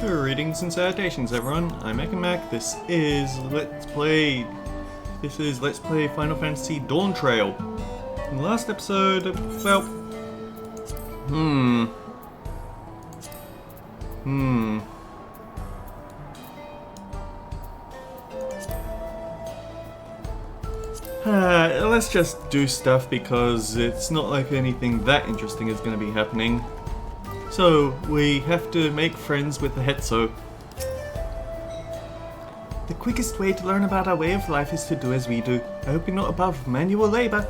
Greetings and salutations, everyone. I'm Mac. This is Let's Play Final Fantasy Dawntrail. In the last episode, well, let's just do stuff because it's not like anything that interesting is going to be happening. So, we have to make friends with the Hetzo. The quickest way to learn about our way of life is to do as we do. I hope you're not above manual labor.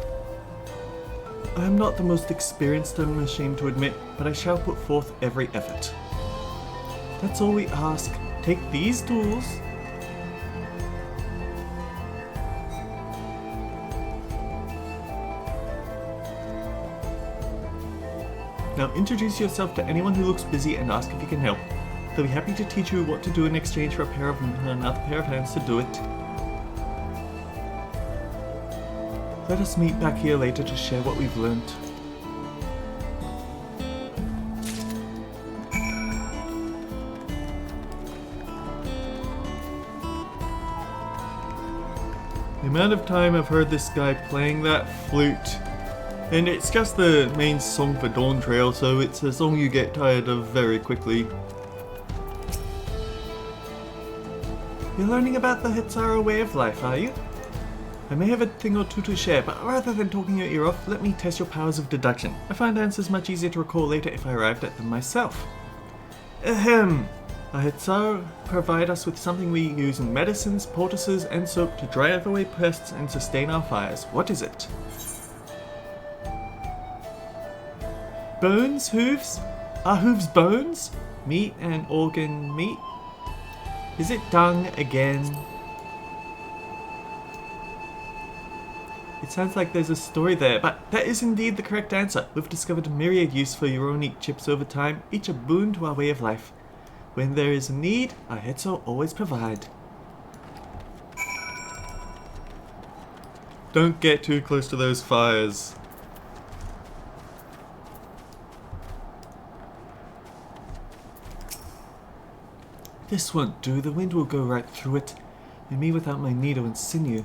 I am not the most experienced, I'm ashamed to admit, but I shall put forth every effort. That's all we ask. Take these tools. Now introduce yourself to anyone who looks busy and ask if you can help. They'll be happy to teach you what to do in exchange for another pair of hands to do it. Let us meet back here later to share what we've learned. The amount of time I've heard this guy playing that flute. And it's just the main song for Dawntrail, so it's a song you get tired of very quickly. You're learning about the Hetzo way of life, are you? I may have a thing or two to share, but rather than talking your ear off, let me test your powers of deduction. I find answers much easier to recall later if I arrived at them myself. Ahem! Our Hetzo provide us with something we use in medicines, poultices, and soap to drive away pests and sustain our fires. What is it? Bones? Hooves? Are hooves bones? Meat and organ meat? Is it dung again? It sounds like there's a story there, but that is indeed the correct answer. We've discovered a myriad use for Uronic chips over time, each a boon to our way of life. When there is a need, our Hetzo always provide. Don't get too close to those fires. This won't do, the wind will go right through it, and me without my needle and sinew.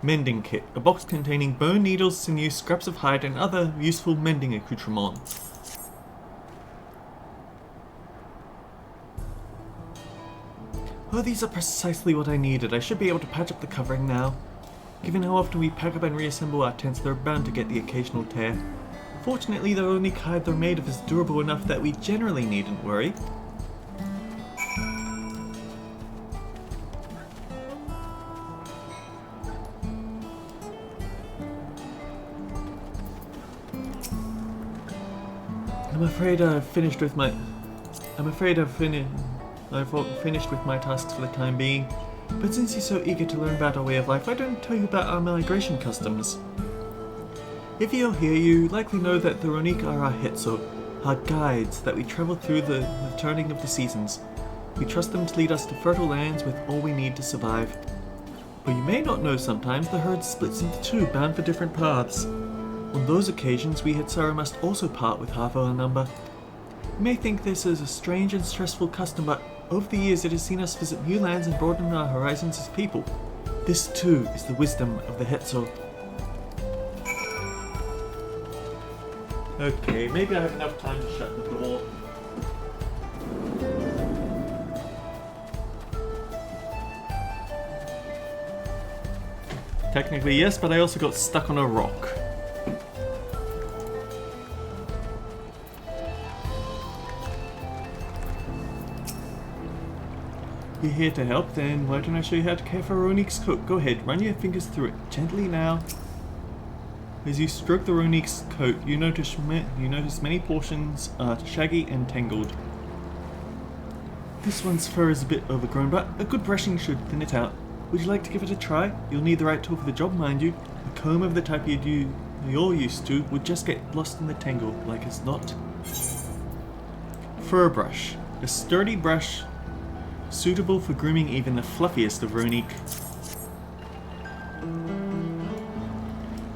Mending kit, a box containing bone, needles, sinew, scraps of hide, and other useful mending accoutrements. Oh, these are precisely what I needed. I should be able to patch up the covering now. Given how often we pack up and reassemble our tents, they're bound to get the occasional tear. Fortunately, the Uronic hide they're made of is durable enough that we generally needn't worry. I'm afraid I've finished with my tasks for the time being. But since you're so eager to learn about our way of life, why don't I tell you about our migration customs? If you're here, you likely know that the Uronic are our Hetzo, our guides that we travel through the turning of the seasons. We trust them to lead us to fertile lands with all we need to survive. But you may not know sometimes the herd splits into two, bound for different paths. On those occasions, we Hetzo must also part with half our number. You may think this is a strange and stressful custom, but over the years it has seen us visit new lands and broaden our horizons as people. This too is the wisdom of the Hetzo. Okay, maybe I have enough time to shut the door. Technically yes, but I also got stuck on a rock. You're here to help, then why don't I show you how to care for Uronic's coat? Go ahead, run your fingers through it, gently now. As you stroke the Uronic's coat, you notice many portions are shaggy and tangled. This one's fur is a bit overgrown, but a good brushing should thin it out. Would you like to give it a try? You'll need the right tool for the job, mind you. A comb of the type you're used to would just get lost in the tangle, like as not. Fur brush. A sturdy brush suitable for grooming even the fluffiest of Uronic.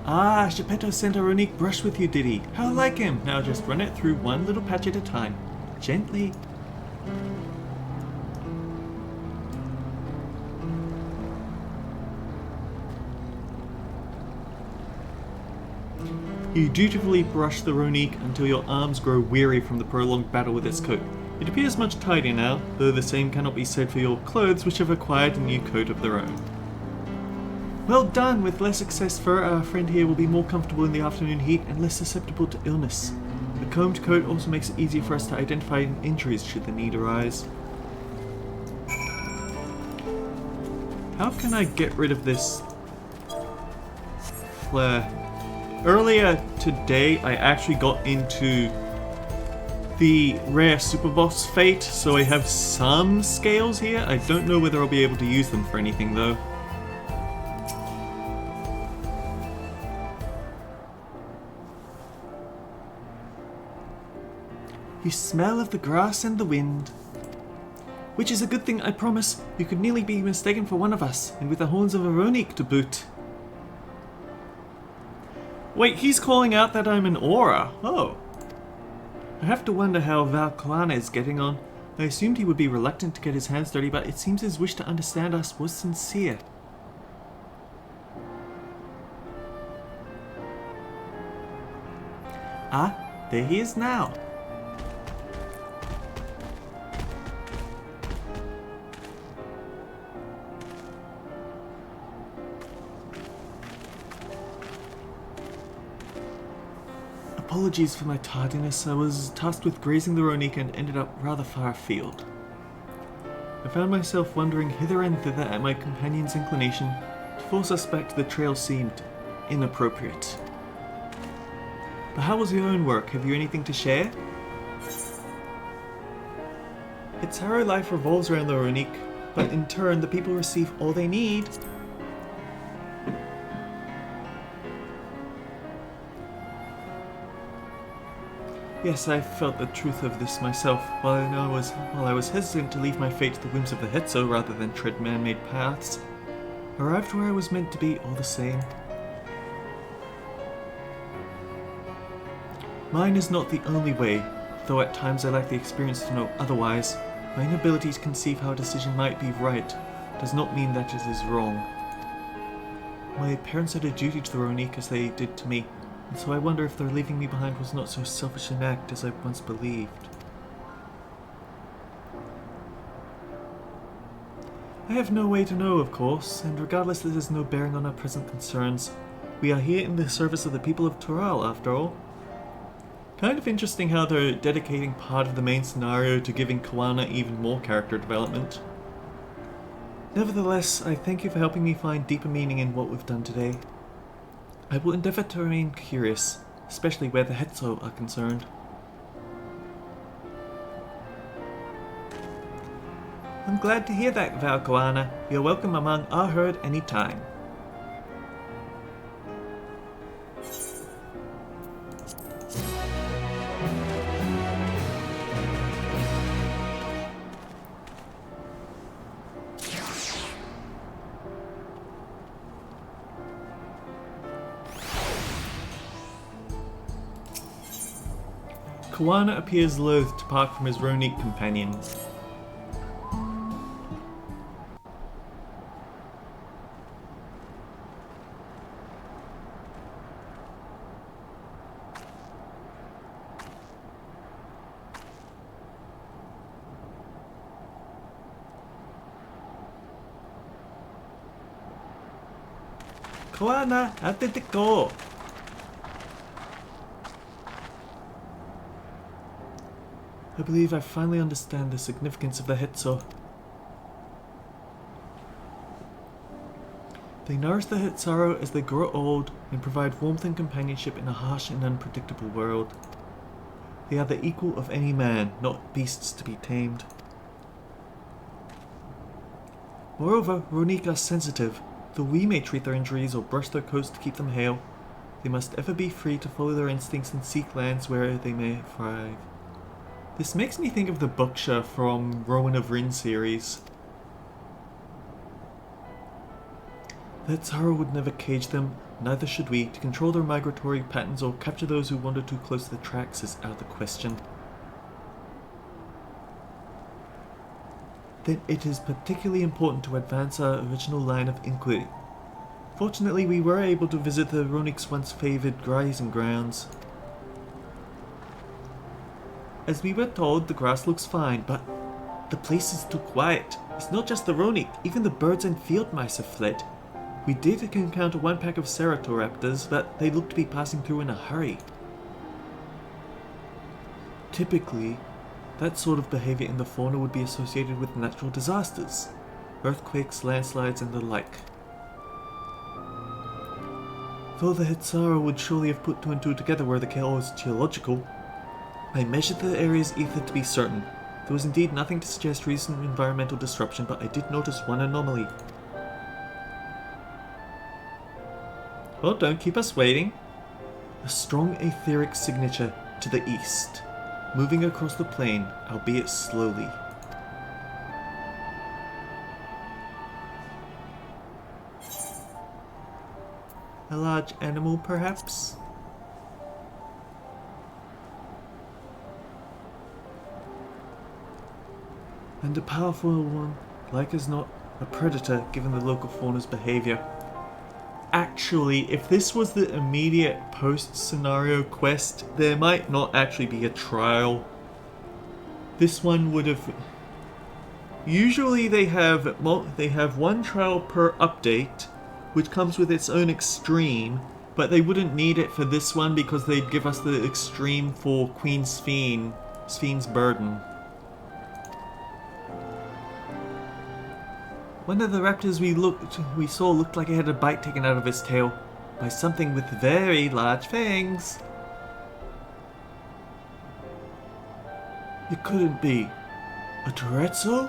Ah, Geppetto sent a Uronic brush with you, did he? How like him! Now just run it through one little patch at a time. gently. You dutifully brush the Ronique until your arms grow weary from the prolonged battle with its coat. It appears much tidier now, though the same cannot be said for your clothes, which have acquired a new coat of their own. Well done! With less excess fur, our friend here will be more comfortable in the afternoon heat and less susceptible to illness. The combed coat also makes it easier for us to identify injuries should the need arise. How can I get rid of this flare? Earlier today, I actually got into the rare super boss fate, so I have some scales here. I don't know whether I'll be able to use them for anything though. You smell of the grass and the wind. Which is a good thing, I promise. You could nearly be mistaken for one of us, and with the horns of a Ronique to boot. Wait, he's calling out that I'm an aura. Oh. I have to wonder how Valkalana is getting on. I assumed he would be reluctant to get his hands dirty, but it seems his wish to understand us was sincere. Ah, there he is now. Apologies for my tardiness. I was tasked with grazing the Ronique and ended up rather far afield. I found myself wandering hither and thither at my companion's inclination. To force us back to the trail seemed inappropriate. But how was your own work? Have you anything to share? Its harrow life revolves around the Ronique, but in turn the people receive all they need. Yes, I felt the truth of this myself. While I was hesitant to leave my fate to the whims of the Hetzo rather than tread man-made paths, I arrived where I was meant to be all the same. Mine is not the only way, though at times I lack the experience to know otherwise. My inability to conceive how a decision might be right does not mean that it is wrong. My parents had a duty to the Ronique as they did to me, and so I wonder if their leaving me behind was not so selfish an act as I once believed. I have no way to know, of course, and regardless this has no bearing on our present concerns. We are here in the service of the people of Toral, after all. Kind of interesting how they're dedicating part of the main scenario to giving Kawana even more character development. Nevertheless, I thank you for helping me find deeper meaning in what we've done today. I will endeavour to remain curious, especially where the Hetzo are concerned. I'm glad to hear that, Valkalana. You're welcome among our herd any time. Kawana appears loath to part from his Ronique companions. Kawana, how did it go? I believe I finally understand the significance of the Hetzo. They nourish the Hetzaru as they grow old and provide warmth and companionship in a harsh and unpredictable world. They are the equal of any man, not beasts to be tamed. Moreover, Ronique are sensitive. Though we may treat their injuries or brush their coats to keep them hale, they must ever be free to follow their instincts and seek lands where they may thrive. This makes me think of the Buksha from Rowan of Rin series. The Hetzaru would never cage them, neither should we. To control their migratory patterns or capture those who wander too close to the tracks is out of the question. then it is particularly important to advance our original line of inquiry. Fortunately, we were able to visit the Ronik's once favoured grazing grounds. As we were told, the grass looks fine, but the place is too quiet. It's not just the Ronik, even the birds and field mice have fled. We did encounter one pack of Ceratopraptors, but they looked to be passing through in a hurry. Typically, that sort of behaviour in the fauna would be associated with natural disasters, earthquakes, landslides, and the like. Though the Hitsara would surely have put two and two together were the chaos geological, I measured the area's ether to be certain. There was indeed nothing to suggest recent environmental disruption, but I did notice one anomaly. Well, don't keep us waiting. A strong etheric signature to the east, moving across the plain, albeit slowly. A large animal, perhaps? And a powerful one, like as not, a predator given the local fauna's behaviour. Actually, if this was the immediate post-scenario quest, there might not actually be a trial. This one would have... Usually they have one trial per update, which comes with its own extreme, but they wouldn't need it for this one because they'd give us the extreme for Queen Sphne's Burden. One of the raptors we saw looked like it had a bite taken out of its tail by something with very large fangs. It couldn't be. A Toretso?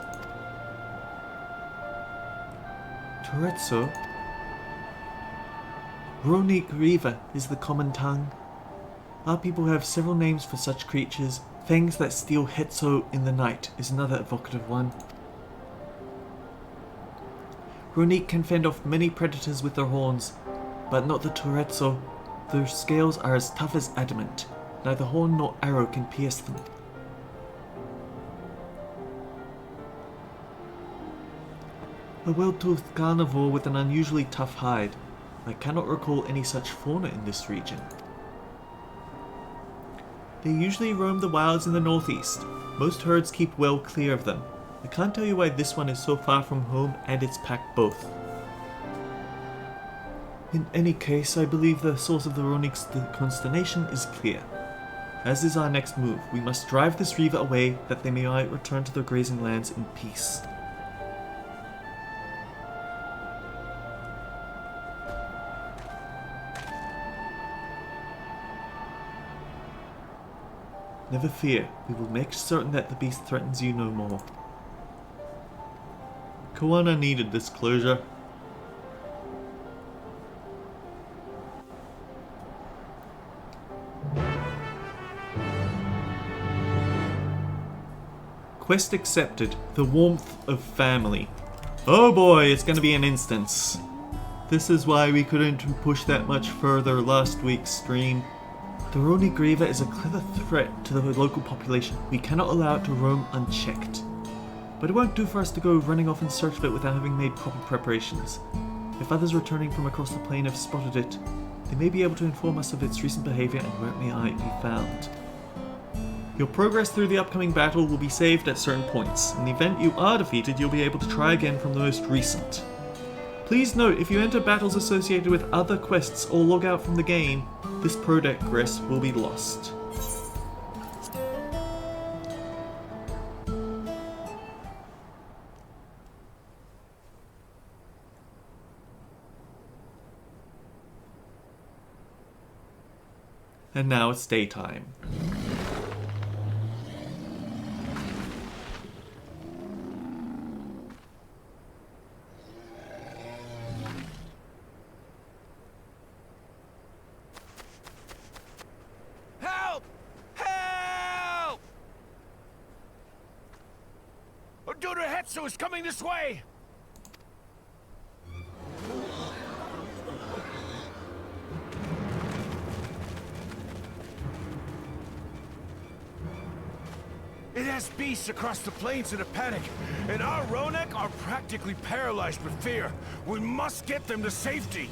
Toretso? Ronik Riva is the common tongue. Our people have several names for such creatures. Fangs that steal Hetso in the night is another evocative one. Ronik can fend off many predators with their horns, but not the Toretso. Their scales are as tough as adamant. Neither horn nor arrow can pierce them. A well-toothed carnivore with an unusually tough hide. I cannot recall any such fauna in this region. They usually roam the wilds in the northeast. Most herds keep well clear of them. I can't tell you why this one is so far from home and its pack both. In any case, I believe the source of the Ronik's consternation is clear. As is our next move, we must drive this Riva away that they may return to their grazing lands in peace. Never fear, we will make certain that the beast threatens you no more. Koana needed this closure. Quest accepted. The warmth of family. Oh boy, it's gonna be an instance. This is why we couldn't push that much further last week's stream. The Ronik Riva is a clear threat to the local population. We cannot allow it to roam unchecked. But it won't do for us to go running off in search of it without having made proper preparations. If others returning from across the plain have spotted it, they may be able to inform us of its recent behaviour and where it might be found. Your progress through the upcoming battle will be saved at certain points. In the event you are defeated, you'll be able to try again from the most recent. Please note, if you enter battles associated with other quests or log out from the game, this progress will be lost. And now it's daytime. Help! Help! Oduda Hetsu is coming this way! It has beasts across the plains in a panic, and our Ronek are practically paralyzed with fear. We must get them to safety.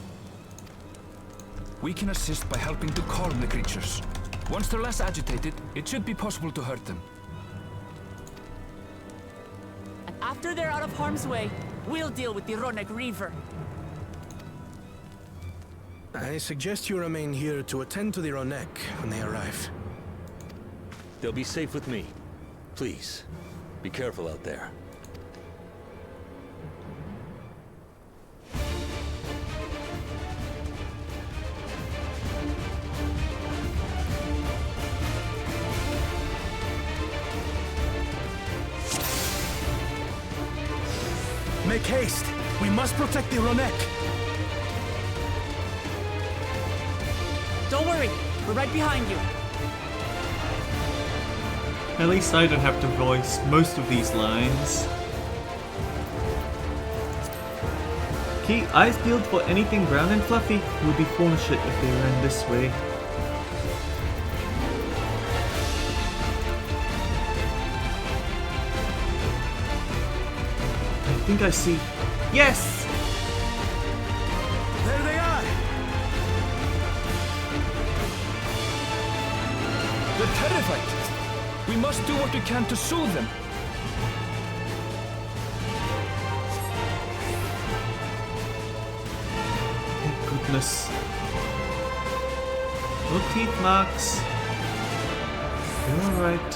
We can assist by helping to calm the creatures. Once they're less agitated, it should be possible to hurt them. And after they're out of harm's way, we'll deal with the Ronek Reaver. I suggest you remain here to attend to the Ronek when they arrive. They'll be safe with me. Please, be careful out there. Make haste! We must protect the Ronek! Don't worry, we're right behind you. At least I don't have to voice most of these lines. Keep eyes peeled for anything brown and fluffy. It would be foolish if they ran this way. I think I see... Yes! There they are! They're terrified! We must do what we can to soothe them. Thank goodness. No teeth marks. You're alright.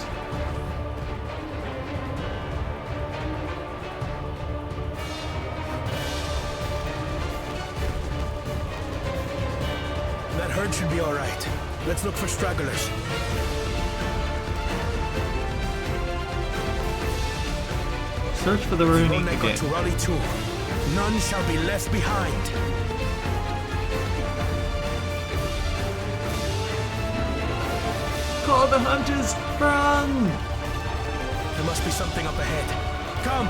That herd should be alright. Let's look for stragglers. Search for the Ronek Ronek are again. to rally too. None shall be left behind. Call the hunters! Run! There must be something up ahead. Come!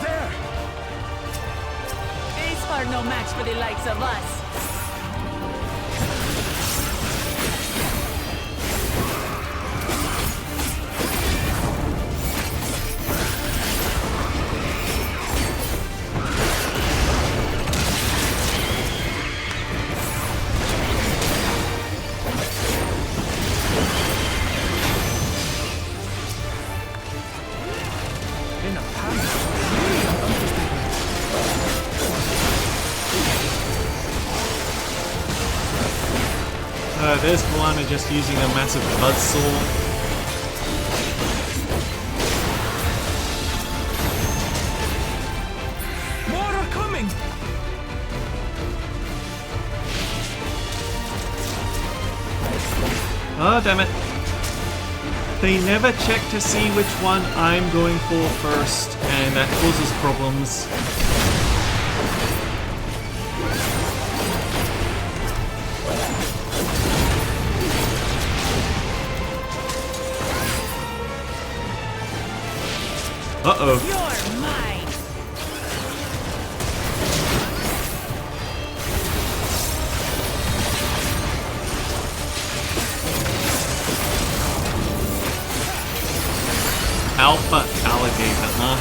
There! These are no match for the likes of us. There's Moana just using a massive buzzsaw. More are coming! Oh, damn it. They never check to see which one I'm going for first, and that causes problems. Uh-oh. You're mine. Alpha alligator, huh?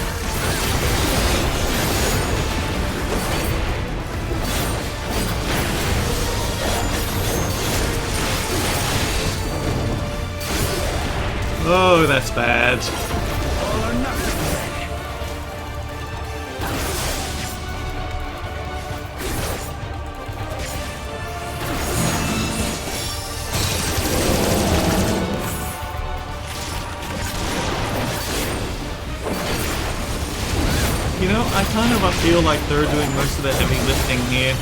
Oh, that's bad. All or nothing. You know, I kind of feel like they're doing most of the heavy lifting here.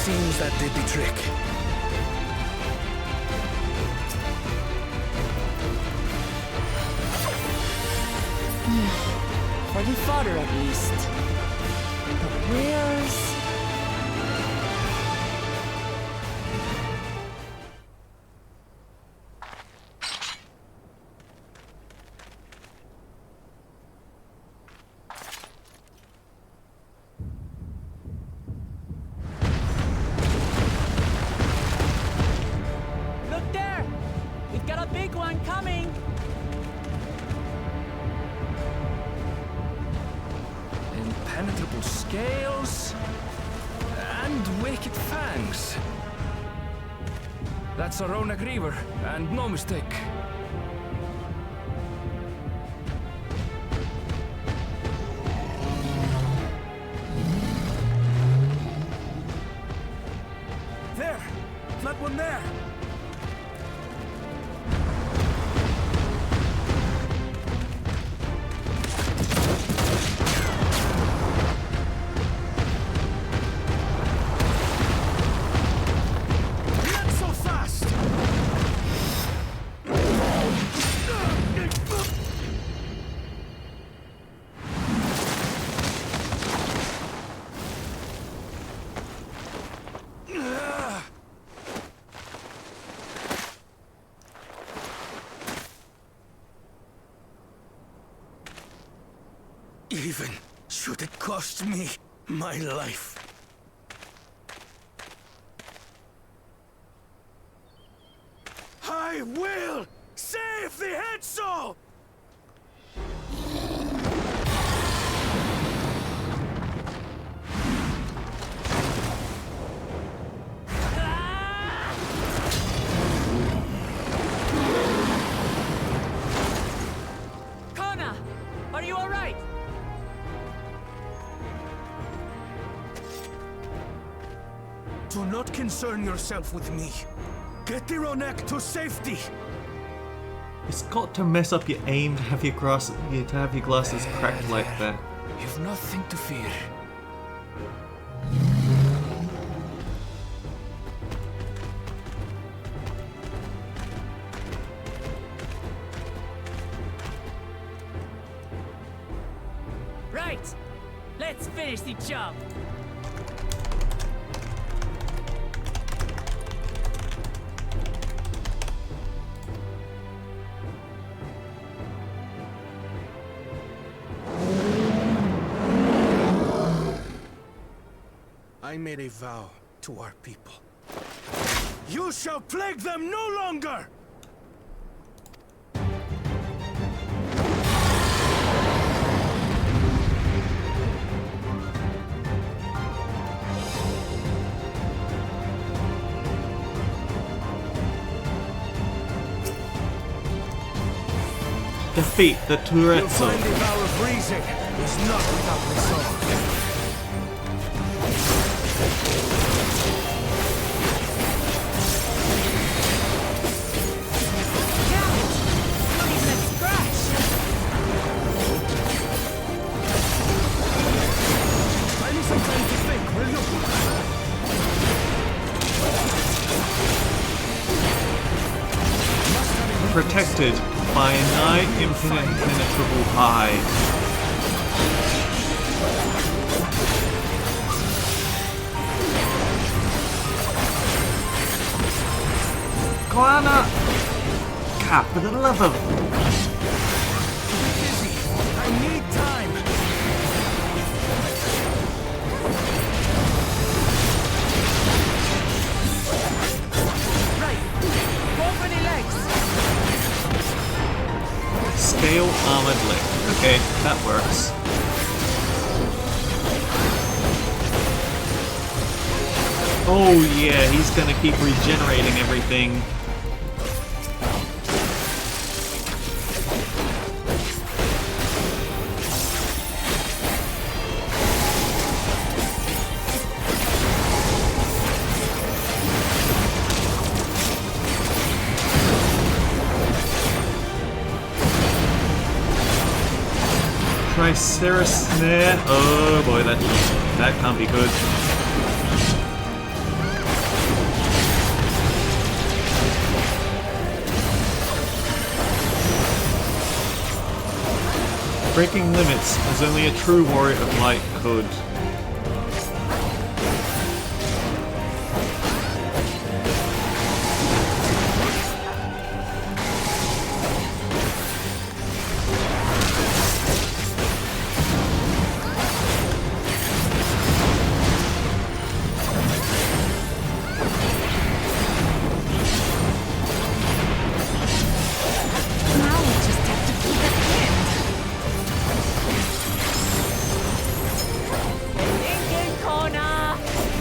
Seems that did the trick. be fodder at least. But where's... Look there! We've got a big one coming! Impenetrable scales and wicked fangs. That's a Ronek Reaver, and no mistake. There! Flat one there! Not so fast! Even should it cost me my life. I will save the Hetzel! Kona! Are you alright? Do not concern yourself with me. Get the Ronek to safety. It's got to mess up your aim to have your glasses cracked like that. You've nothing to fear. Right! Let's finish the job! I made a vow to our people. You shall plague them no longer! Defeat the You'll Tourette's. find the vow of reason is not without resolve. I need some time to think, will you? Protected by a nigh impenetrable hide. Koana! Cap for the love of... Busy. I need time. Right! Go for the legs! Scale armored leg. Okay, that works. Oh yeah, he's gonna keep regenerating everything. Triceratops snare. Oh boy, that can't be good. breaking limits as only a true warrior of light could.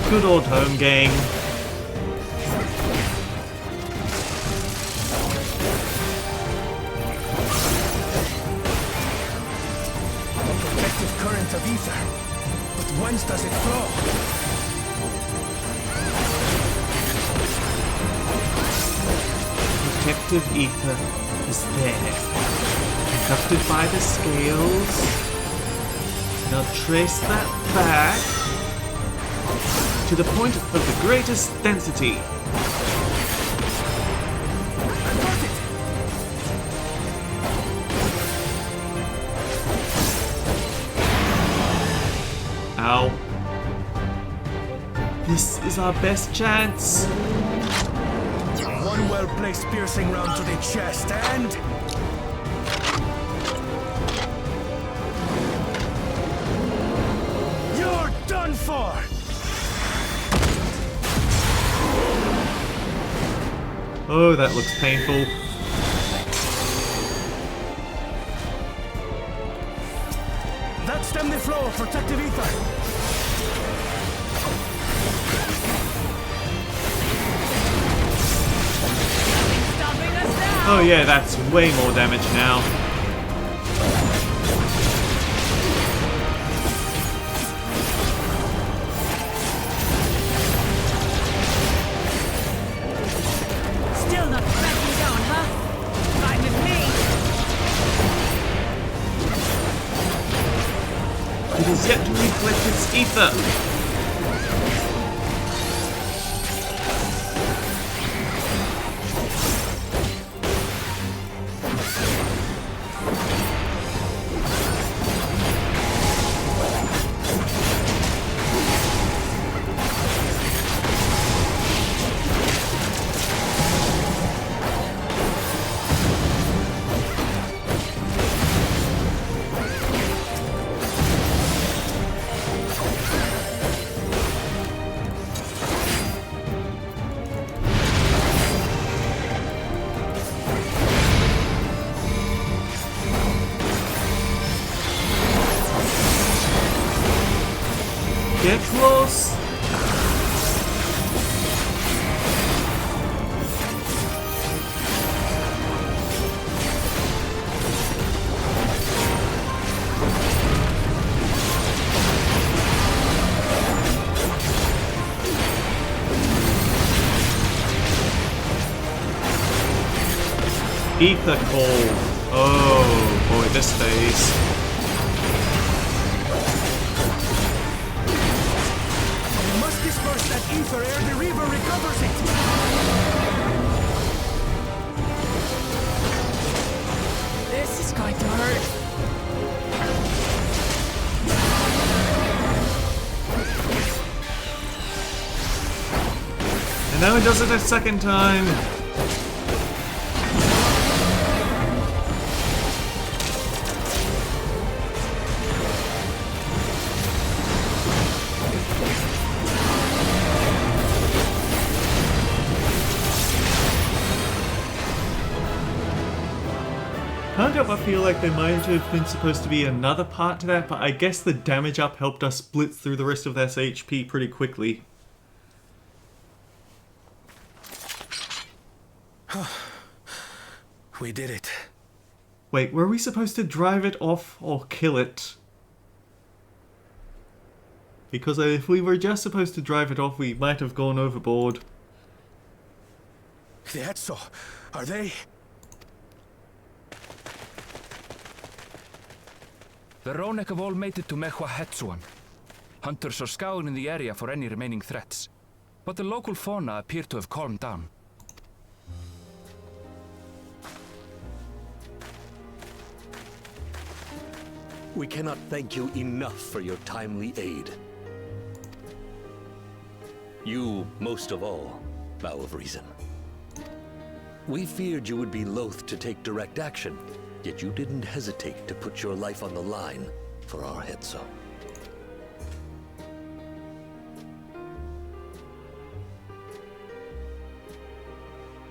Good old home gang. A protective current of ether. But whence does it flow? Protective ether is there. Conducted by the scales. Now trace that back to the point of the greatest density. Ow. This is our best chance. One well-placed piercing round to the chest and... you're done for! Oh, that looks painful. That stemmed the flow of protective ether. Stopping us now. Oh yeah, that's way more damage now. Still not backing down, huh? Fine with me. It is yet to reflect its ether. Get close. Ether cold. Oh boy, this phase. Disperse that ether ere the Reaver recovers it! This is going to hurt. And now he does it a second time. Can't help but feel like there might have been supposed to be another part to that, but I guess the damage up helped us blitz through the rest of their HP pretty quickly. We did it. Wait, were we supposed to drive it off or kill it? Because if we were just supposed to drive it off, we might have gone overboard. The Etso, are they? The Ronek have all made it to Mehwa Hetsuan. Hunters are scouring the area for any remaining threats, but the local fauna appear to have calmed down. We cannot thank you enough for your timely aid. You, most of all, Bow of Reason. We feared you would be loath to take direct action, yet you didn't hesitate to put your life on the line for our Hetzo.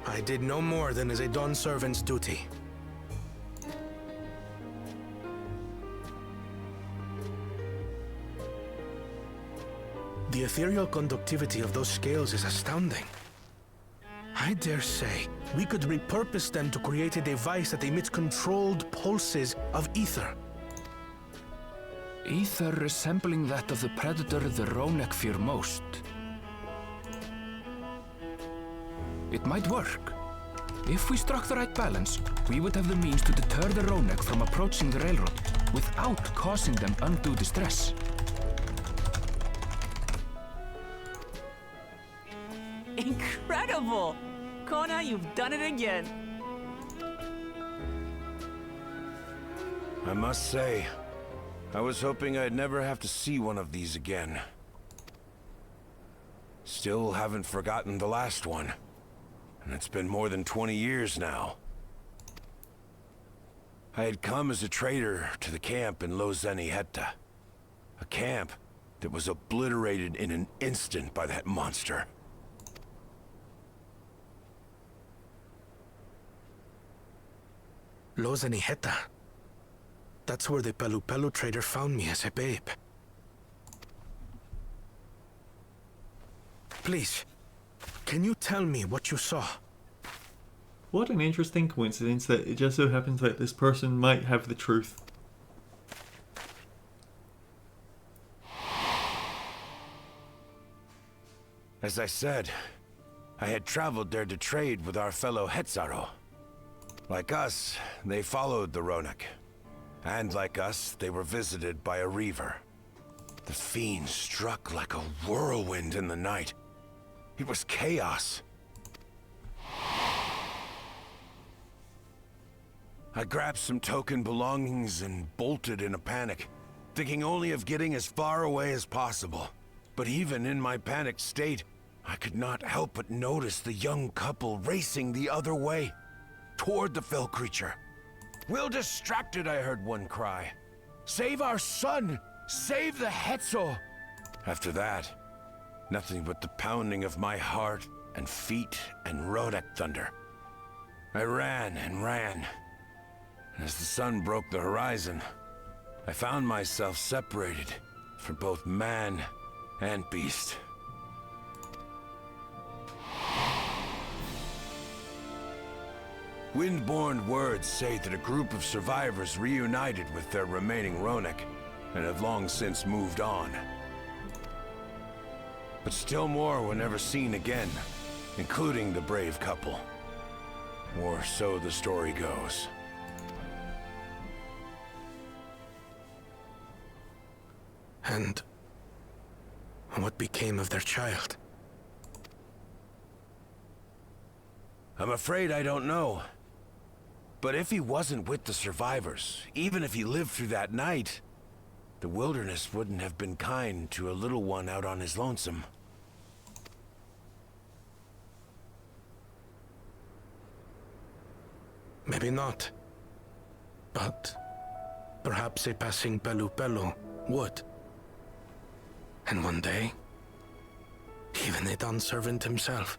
I did no more than is a Dawn servant's duty. The ethereal conductivity of those scales is astounding. I dare say we could repurpose them to create a device that emits controlled pulses of ether. Ether resembling that of the predator the Ronek fear most. It might work. If we struck the right balance, we would have the means to deter the Ronek from approaching the railroad without causing them undue distress. Incredible! Kona, you've done it again. I must say, I was hoping I'd never have to see one of these again. Still haven't forgotten the last one. And it's been more than 20 years now. I had come as a trader to the camp in Lozeniheta. A camp that was obliterated in an instant by that monster. Lozeniheta. That's where the Pelu trader found me as a babe. Please, can you tell me what you saw? What an interesting coincidence that it just so happens that this person might have the truth. As I said, I had traveled there to trade with our fellow Hetzaro. Like us, they followed the Ronek. And like us, they were visited by a reaver. The fiend struck like a whirlwind in the night. It was chaos. I grabbed some token belongings and bolted in a panic, thinking only of getting as far away as possible. But even in my panicked state, I could not help but notice the young couple racing the other way, toward the fell creature. "We're distracted," I heard one cry. "Save our son! Save the Hetzo!" After that, nothing but the pounding of my heart and feet and Ronek thunder. I ran and ran. And as the sun broke the horizon, I found myself separated from both man and beast. Windborne words say that a group of survivors reunited with their remaining Ronek and have long since moved on. But still more were never seen again, including the brave couple. Or so the story goes. And what became of their child? I'm afraid I don't know. But if he wasn't with the survivors, even if he lived through that night, the wilderness wouldn't have been kind to a little one out on his lonesome. Maybe not. But perhaps a passing Pelu would. And one day, even a Dawn servant himself.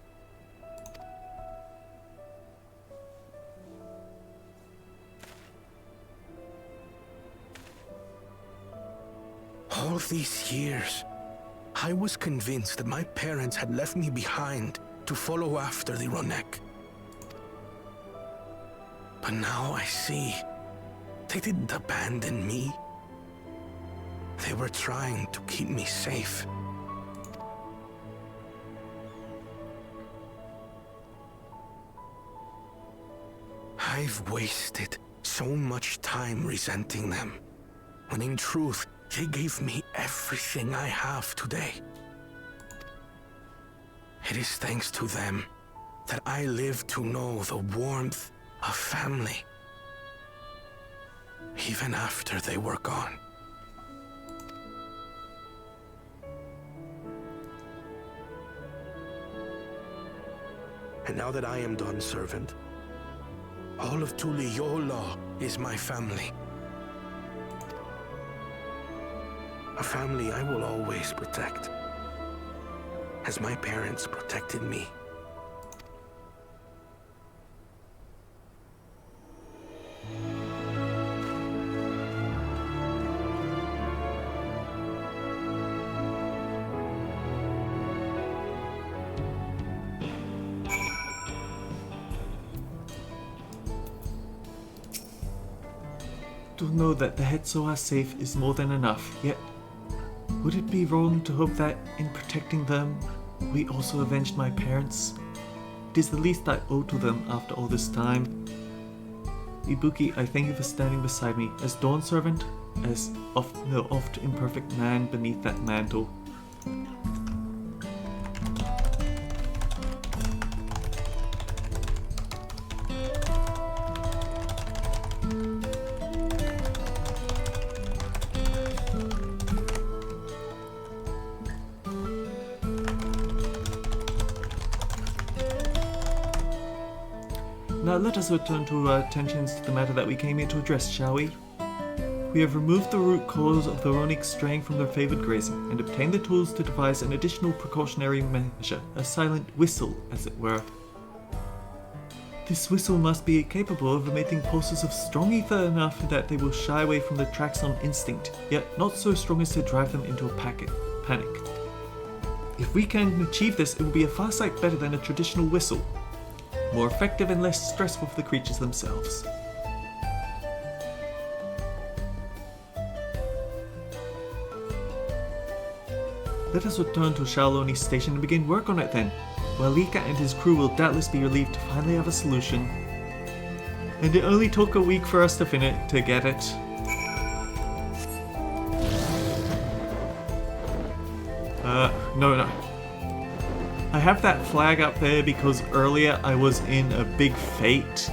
All these years, I was convinced that my parents had left me behind to follow after the Ronek. But now I see, they didn't abandon me. They were trying to keep me safe. I've wasted so much time resenting them, when in truth, they gave me everything I have today. It is thanks to them that I live to know the warmth of family. even after they were gone. And now that I am done, servant, all of Tuliyola is my family. A family I will always protect, as my parents protected me. To know that the Hetzo are safe is more than enough, yet would it be wrong to hope that, in protecting them, we also avenged my parents? It is the least I owe to them after all this time. Ibuki, I thank you for standing beside me as Dawn servant, as the oft imperfect man beneath that mantle. Now let us return to our attentions to the matter that we came here to address, shall we? We have removed the root cause of the Roniks straying from their favoured grazing, and obtained the tools to devise an additional precautionary measure, a silent whistle, as it were. This whistle must be capable of emitting pulses of strong ether enough that they will shy away from the tracks on instinct, yet not so strong as to drive them into a panic. If we can achieve this, it will be a far sight better than a traditional whistle. More effective and less stressful for the creatures themselves. Let us return to Shaoloni's station and begin work on it then. Walika and his crew will doubtless be relieved to finally have a solution. And it only took a week for us to get it. No. I have that flag up there because earlier I was in a big fate,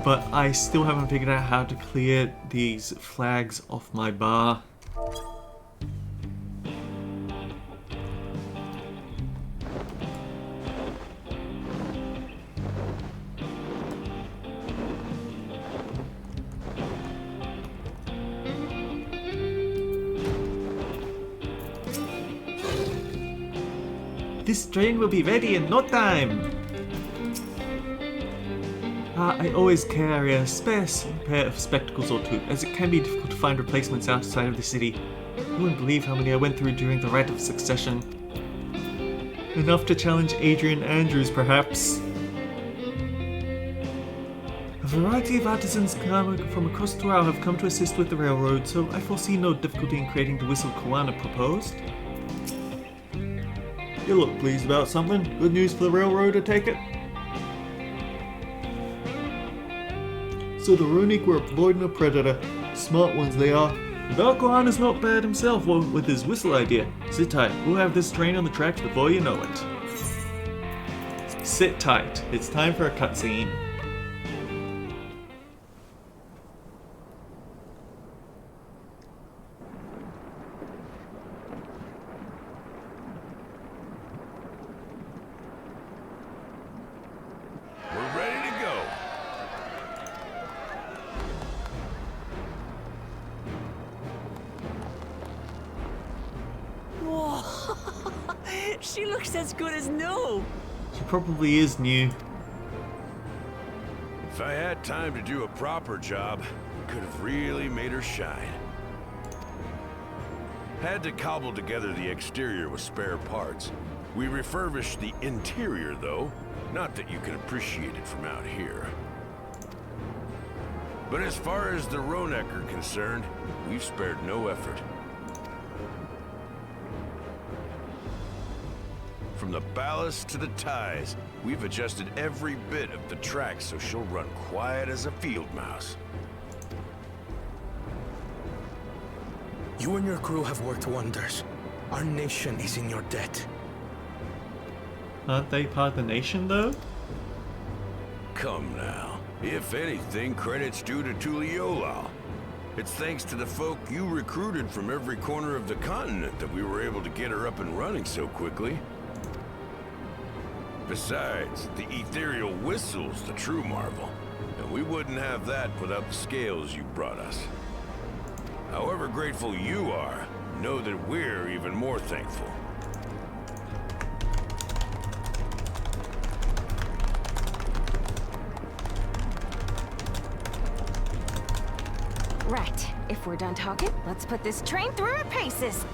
but I still haven't figured out how to clear these flags off my bar. This train will be ready in no time! I always carry a spare pair of spectacles or two, as it can be difficult to find replacements outside of the city. You wouldn't believe how many I went through during the Rite of Succession. Enough to challenge Adrian Andrews, perhaps. A variety of artisans from across Torau have come to assist with the railroad, so I foresee no difficulty in creating the whistle Koana proposed. You look pleased about something. Good news for the railroad, I take it? So the Ronik were avoiding a predator. Smart ones they are. Valkohan is not bad himself with his whistle idea. Sit tight, we'll have this train on the tracks before you know it. Sit tight, it's time for a cutscene. She looks as good as new. She probably is new. If I had time to do a proper job, I could have really made her shine. Had to cobble together the exterior with spare parts. We refurbished the interior though, not that you can appreciate it from out here. But as far as the Ronek are concerned, we've spared no effort. From the ballast to the ties, we've adjusted every bit of the track so she'll run quiet as a field mouse. You and your crew have worked wonders. Our nation is in your debt. Aren't they part of the nation, though? Come now. If anything, credit's due to Tuliyola. It's thanks to the folk you recruited from every corner of the continent that we were able to get her up and running so quickly. Besides, the ethereal whistle's the true marvel, and we wouldn't have that without the scales you brought us. However grateful you are, know that we're even more thankful. Right. If we're done talking, let's put this train through her paces.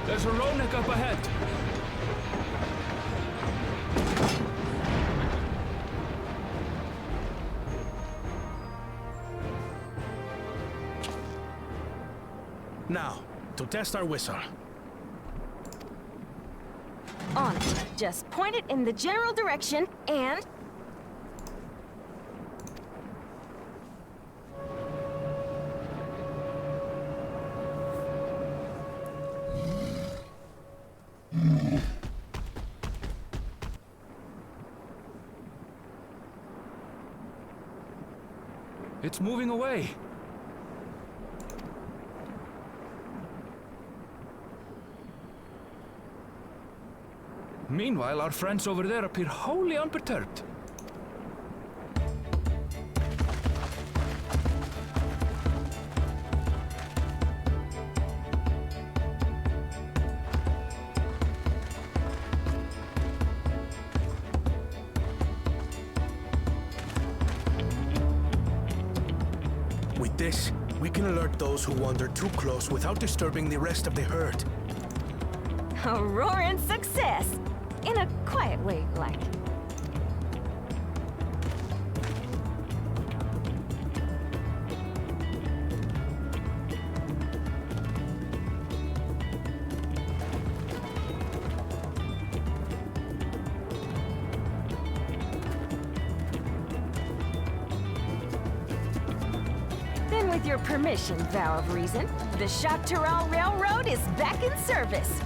There's a Ronek up ahead. Now, to test our whistle. On it. Just point it in the general direction and... It's moving away. Meanwhile, our friends over there appear wholly unperturbed. With this, we can alert those who wander too close without disturbing the rest of the herd. a roaring success! In a quiet way, like. Then with your permission, Vow of Reason, the Chateau Railroad is back in service.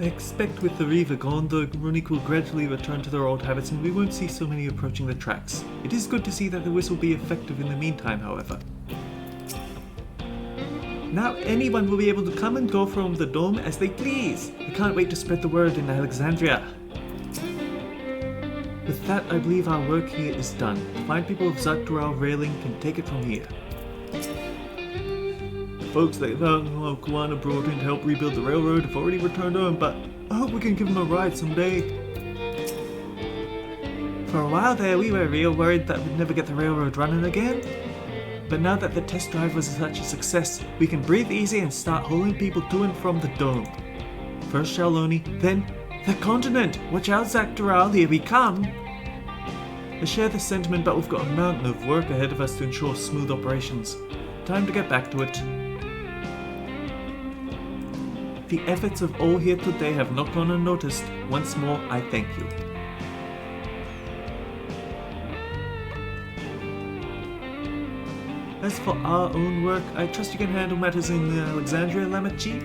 I expect with the Reaver gone, the Runic will gradually return to their old habits and we won't see so many approaching the tracks. It is good to see that the whistle will be effective in the meantime, however. Now anyone will be able to come and go from the dome as they please. I can't wait to spread the word in Alexandria. With that, I believe our work here is done. The fine people of Zaktural Railing can take it from here. Folks that Kuana brought in to help rebuild the railroad have already returned home, but I hope we can give them a ride someday. For a while there, we were real worried that we'd never get the railroad running again. But now that the test drive was such a success, we can breathe easy and start hauling people to and from the dome. First Shaloni, then the continent! Watch out, Zaktural, here we come! I share the sentiment, but we've got a mountain of work ahead of us to ensure smooth operations. Time to get back to it. The efforts of all here today have not gone unnoticed. Once more, I thank you. As for our own work, I trust you can handle matters in Alexandria, Lamachi?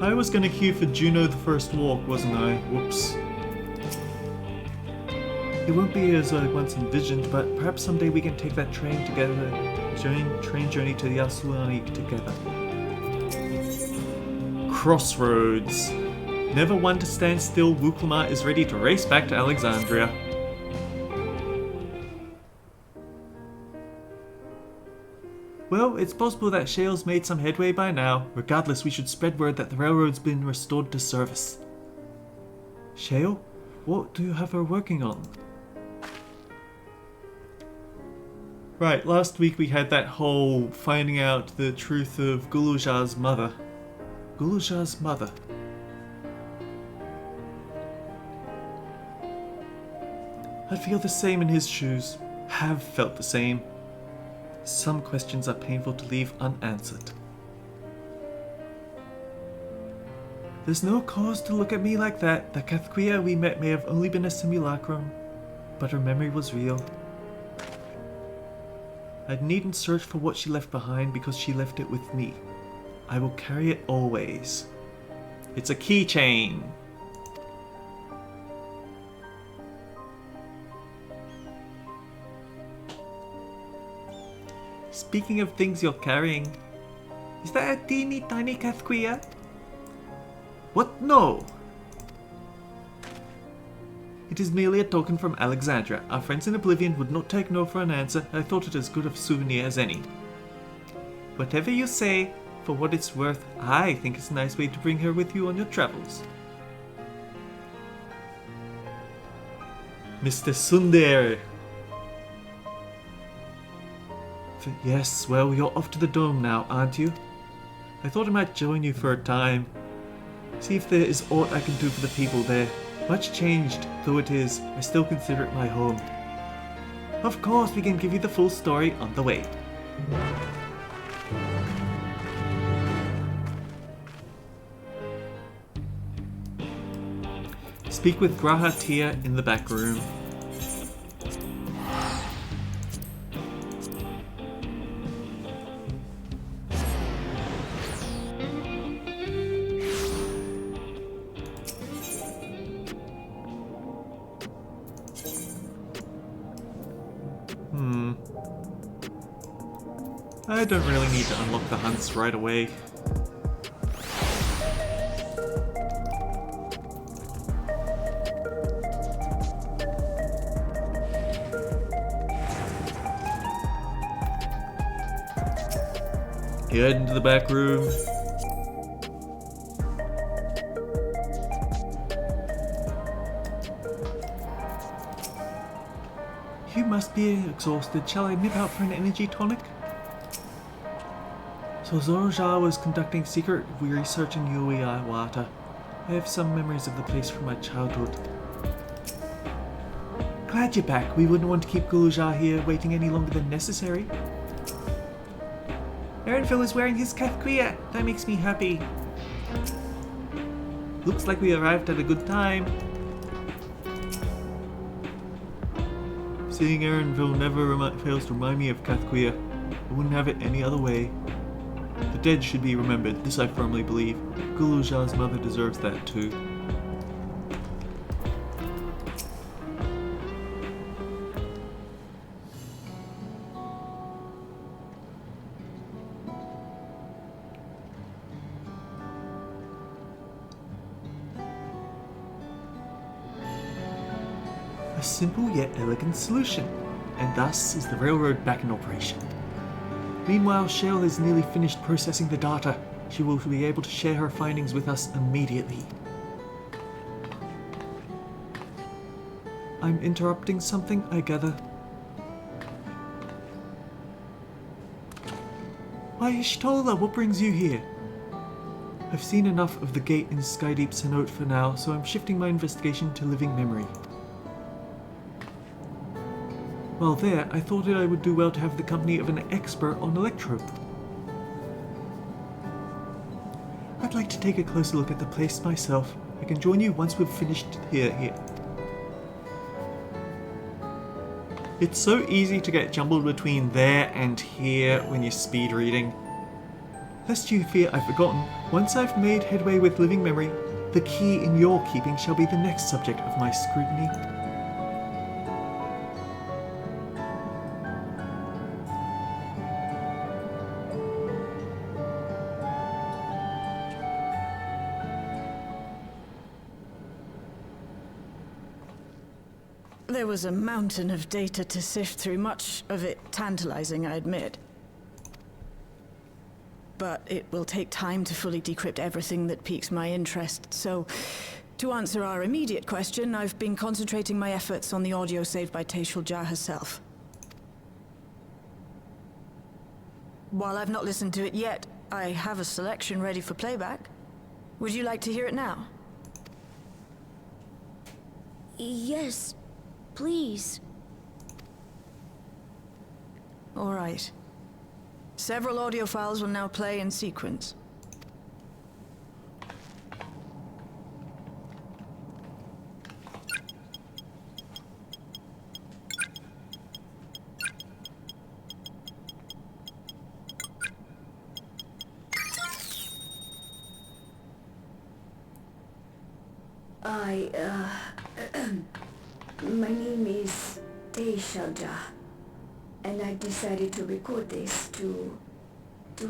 I was gonna queue for Juno the First Walk, wasn't I? Whoops. It won't be as I once envisioned, but perhaps someday we can take that train together, train journey to the Asulani together. Crossroads. Never one to stand still, Glimmer is ready to race back to Alexandria. Well, it's possible that Shale's made some headway by now. Regardless, we should spread word that the railroad's been restored to service. Shale? What do you have her working on? Right, last week we had that whole finding out the truth of Guluja's mother. Guluja's mother. I feel the same in his shoes. Have felt the same. Some questions are painful to leave unanswered. There's no cause to look at me like that. The Kathquia we met may have only been a simulacrum, but her memory was real. I needn't search for what she left behind because she left it with me. I will carry it always. It's a keychain. Speaking of things you're carrying, is that a teeny tiny Kathquia? What? No! It is merely a token from Alexandria. Our friends in Oblivion would not take no for an answer. I thought it as good of a souvenir as any. Whatever you say, for what it's worth, I think it's a nice way to bring her with you on your travels. Mr. Sundar. Yes, well, you're off to the dome now, aren't you? I thought I might join you for a time. See if there is aught I can do for the people there. Much changed, though it is, I still consider it my home. Of course, we can give you the full story on the way. Speak with Graha Tia in the back room. I don't really need to unlock the hunts right away. Head into the back room. You must be exhausted. Shall I nip out for an energy tonic? So Zorja was conducting secret research in Yuiawata. I have some memories of the place from my childhood. Glad you're back. We wouldn't want to keep Guluja here waiting any longer than necessary. Aaronville is wearing his Kathquia. That makes me happy. Looks like we arrived at a good time. Seeing Aaronville never fails to remind me of Kathquia. I wouldn't have it any other way. The dead should be remembered, this I firmly believe. Guluja's mother deserves that too. A simple yet elegant solution, and thus is the railroad back in operation. Meanwhile, Shale has nearly finished processing the data. She will be able to share her findings with us immediately. I'm interrupting something, I gather. Why, Ishtola, what brings you here? I've seen enough of the gate in Skydeep Cenote for now, so I'm shifting my investigation to living memory. While there, I thought I would do well to have the company of an expert on electrope. I'd like to take a closer look at the place myself. I can join you once we've finished here. It's so easy to get jumbled between there and here when you're speed reading. Lest you fear I've forgotten, once I've made headway with living memory, the key in your keeping shall be the next subject of my scrutiny. There was a mountain of data to sift through, much of it tantalizing, I admit. But it will take time to fully decrypt everything that piques my interest, so to answer our immediate question, I've been concentrating my efforts on the audio saved by Taishul herself. While I've not listened to it yet, I have a selection ready for playback. Would you like to hear it now? Yes, please. All right. Several audio files will now play in sequence. My name is Taishul, and I decided to record this to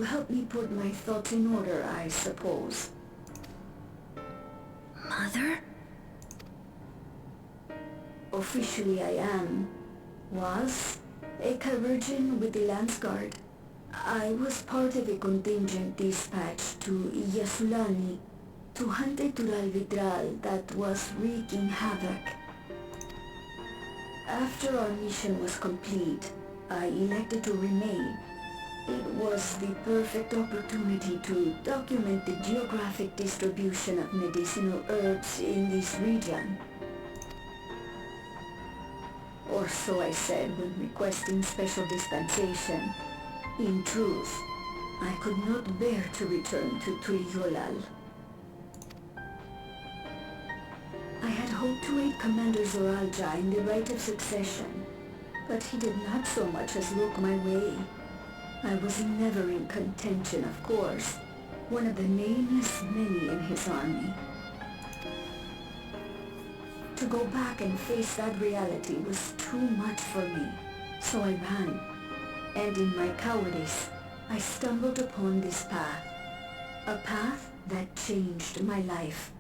help me put my thoughts in order, I suppose. Mother? Officially I was a Virgin with the Lance Guard. I was part of a contingent dispatched to Yasulani to hunt a Tural Vidral that was wreaking havoc. After our mission was complete, I elected to remain. It was the perfect opportunity to document the geographic distribution of medicinal herbs in this region. Or so I said when requesting special dispensation. In truth, I could not bear to return to Turyolal. I had hoped to aid Commander Zoralja in the right of succession, but he did not so much as look my way. I was never in contention, of course, one of the nameless many in his army. To go back and face that reality was too much for me, so I ran. And in my cowardice, I stumbled upon this path. A path that changed my life.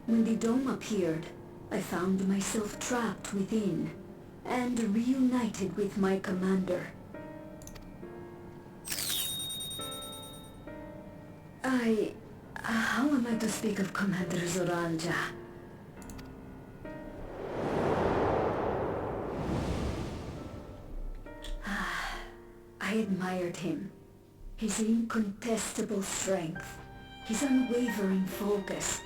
When the dome appeared, I found myself trapped within, and reunited with my commander. How am I to speak of Commander Zoralja? I admired him. His incontestable strength, his unwavering focus.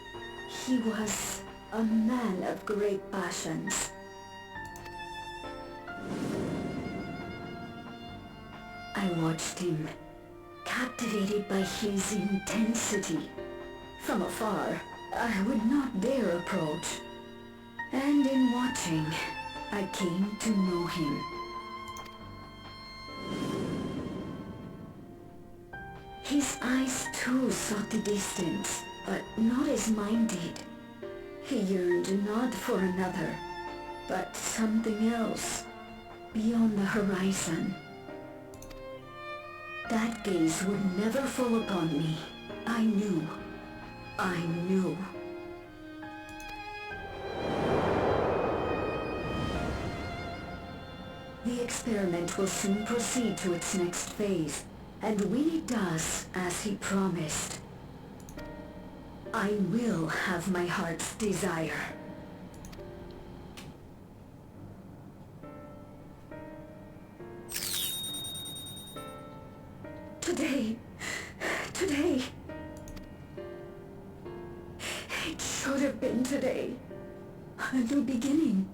He was a man of great passions. I watched him, captivated by his intensity. From afar, I would not dare approach. And in watching, I came to know him. His eyes too sought the distance, but not as mine did. He yearned not for another, but something else, beyond the horizon. That gaze would never fall upon me. I knew. The experiment will soon proceed to its next phase, and when it does, as he promised, I will have my heart's desire. Today. It should have been today. A new beginning.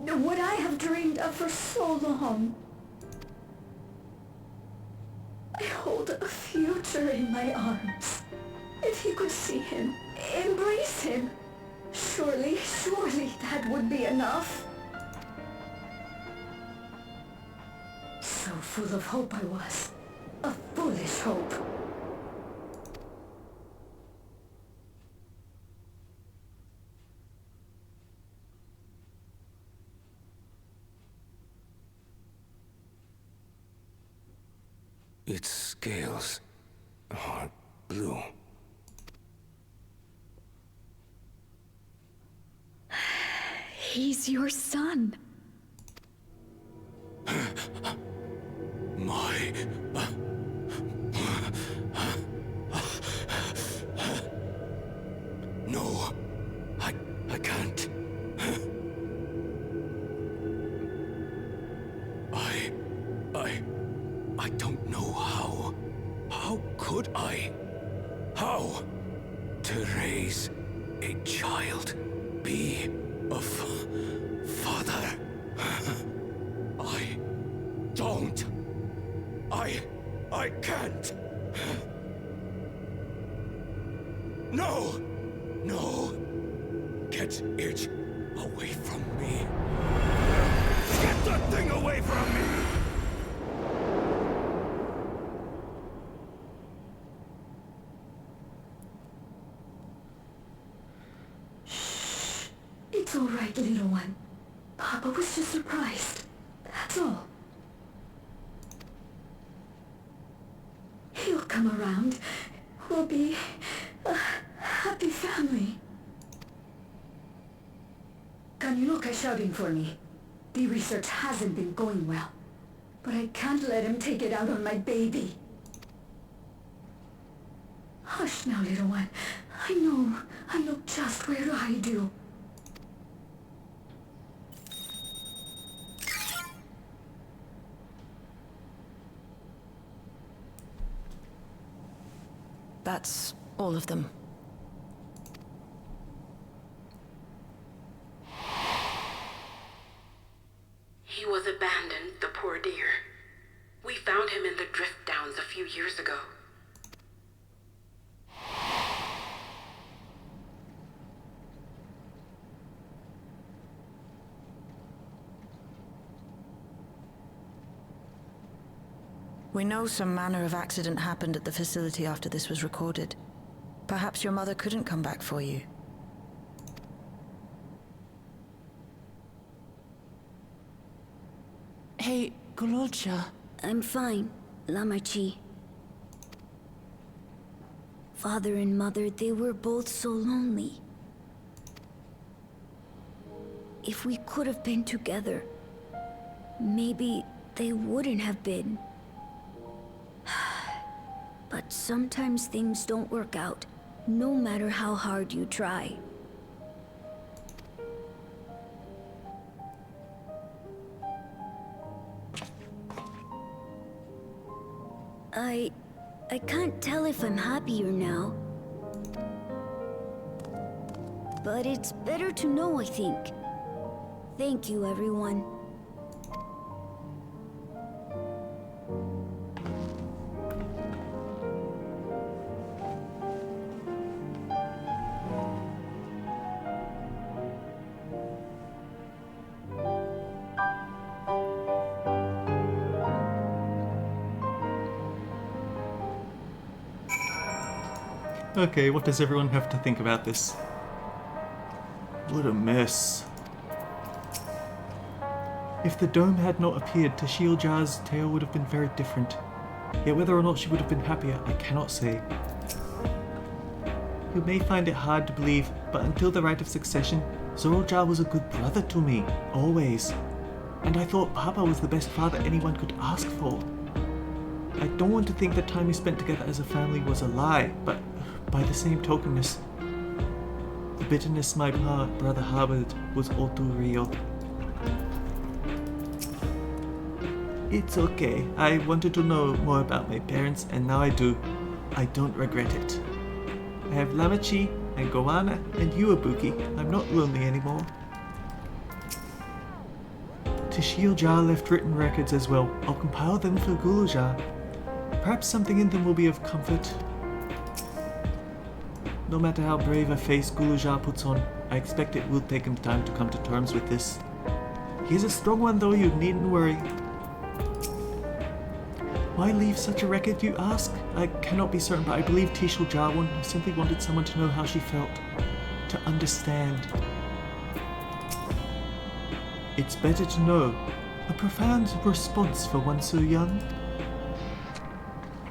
What I have dreamed of for so long. I hold a future in my arms. If you could see him, embrace him. Surely that would be enough. So full of hope I was. A foolish hope. Its scales are blue. He's your son. My... No, I can't. I don't know how. How could I? How? To raise a child, be a father. I don't. I can't. No! No! Get it away from me. Get that thing away from me! Shh. It's all right, little one. Papa was just surprised. That's all. He'll come around. We'll be a happy family. Can you look at shouting for me? The research hasn't been going well, but I can't let him take it out on my baby. Hush now, little one. I know just where to hide you. That's all of them. He was abandoned, the poor dear. We found him in the drift downs a few years ago. We know some manner of accident happened at the facility after this was recorded. Perhaps your mother couldn't come back for you. Hey, Gololcha. I'm fine, Lamachi. Father and Mother, they were both so lonely. If we could have been together, maybe they wouldn't have been. But sometimes things don't work out, no matter how hard you try. I can't tell if I'm happier now. But it's better to know, I think. Thank you, everyone. Okay, what does everyone have to think about this? What a mess. If the dome had not appeared, Tashiel-Jar's tale would have been very different. Yet whether or not she would have been happier, I cannot say. You may find it hard to believe, but until the rite of succession, Zoro-Jar was a good brother to me, always. And I thought Papa was the best father anyone could ask for. I don't want to think the time we spent together as a family was a lie, but by the same tokenness, the bitterness my brother harbored was all too real. It's okay. I wanted to know more about my parents, and now I do. I don't regret it. I have Lamachi and Goanna and Yuabuki. I'm not lonely anymore. Tashiel-Jar left written records as well. I'll compile them for Gulu-Jar. Perhaps something in them will be of comfort. No matter how brave a face Gulu-Jar puts on, I expect it will take him time to come to terms with this. He's a strong one though, you needn't worry. Why leave such a record, you ask? I cannot be certain, but I believe Tashiel-Jar simply wanted someone to know how she felt. To understand. It's better to know. A profound response for one so young.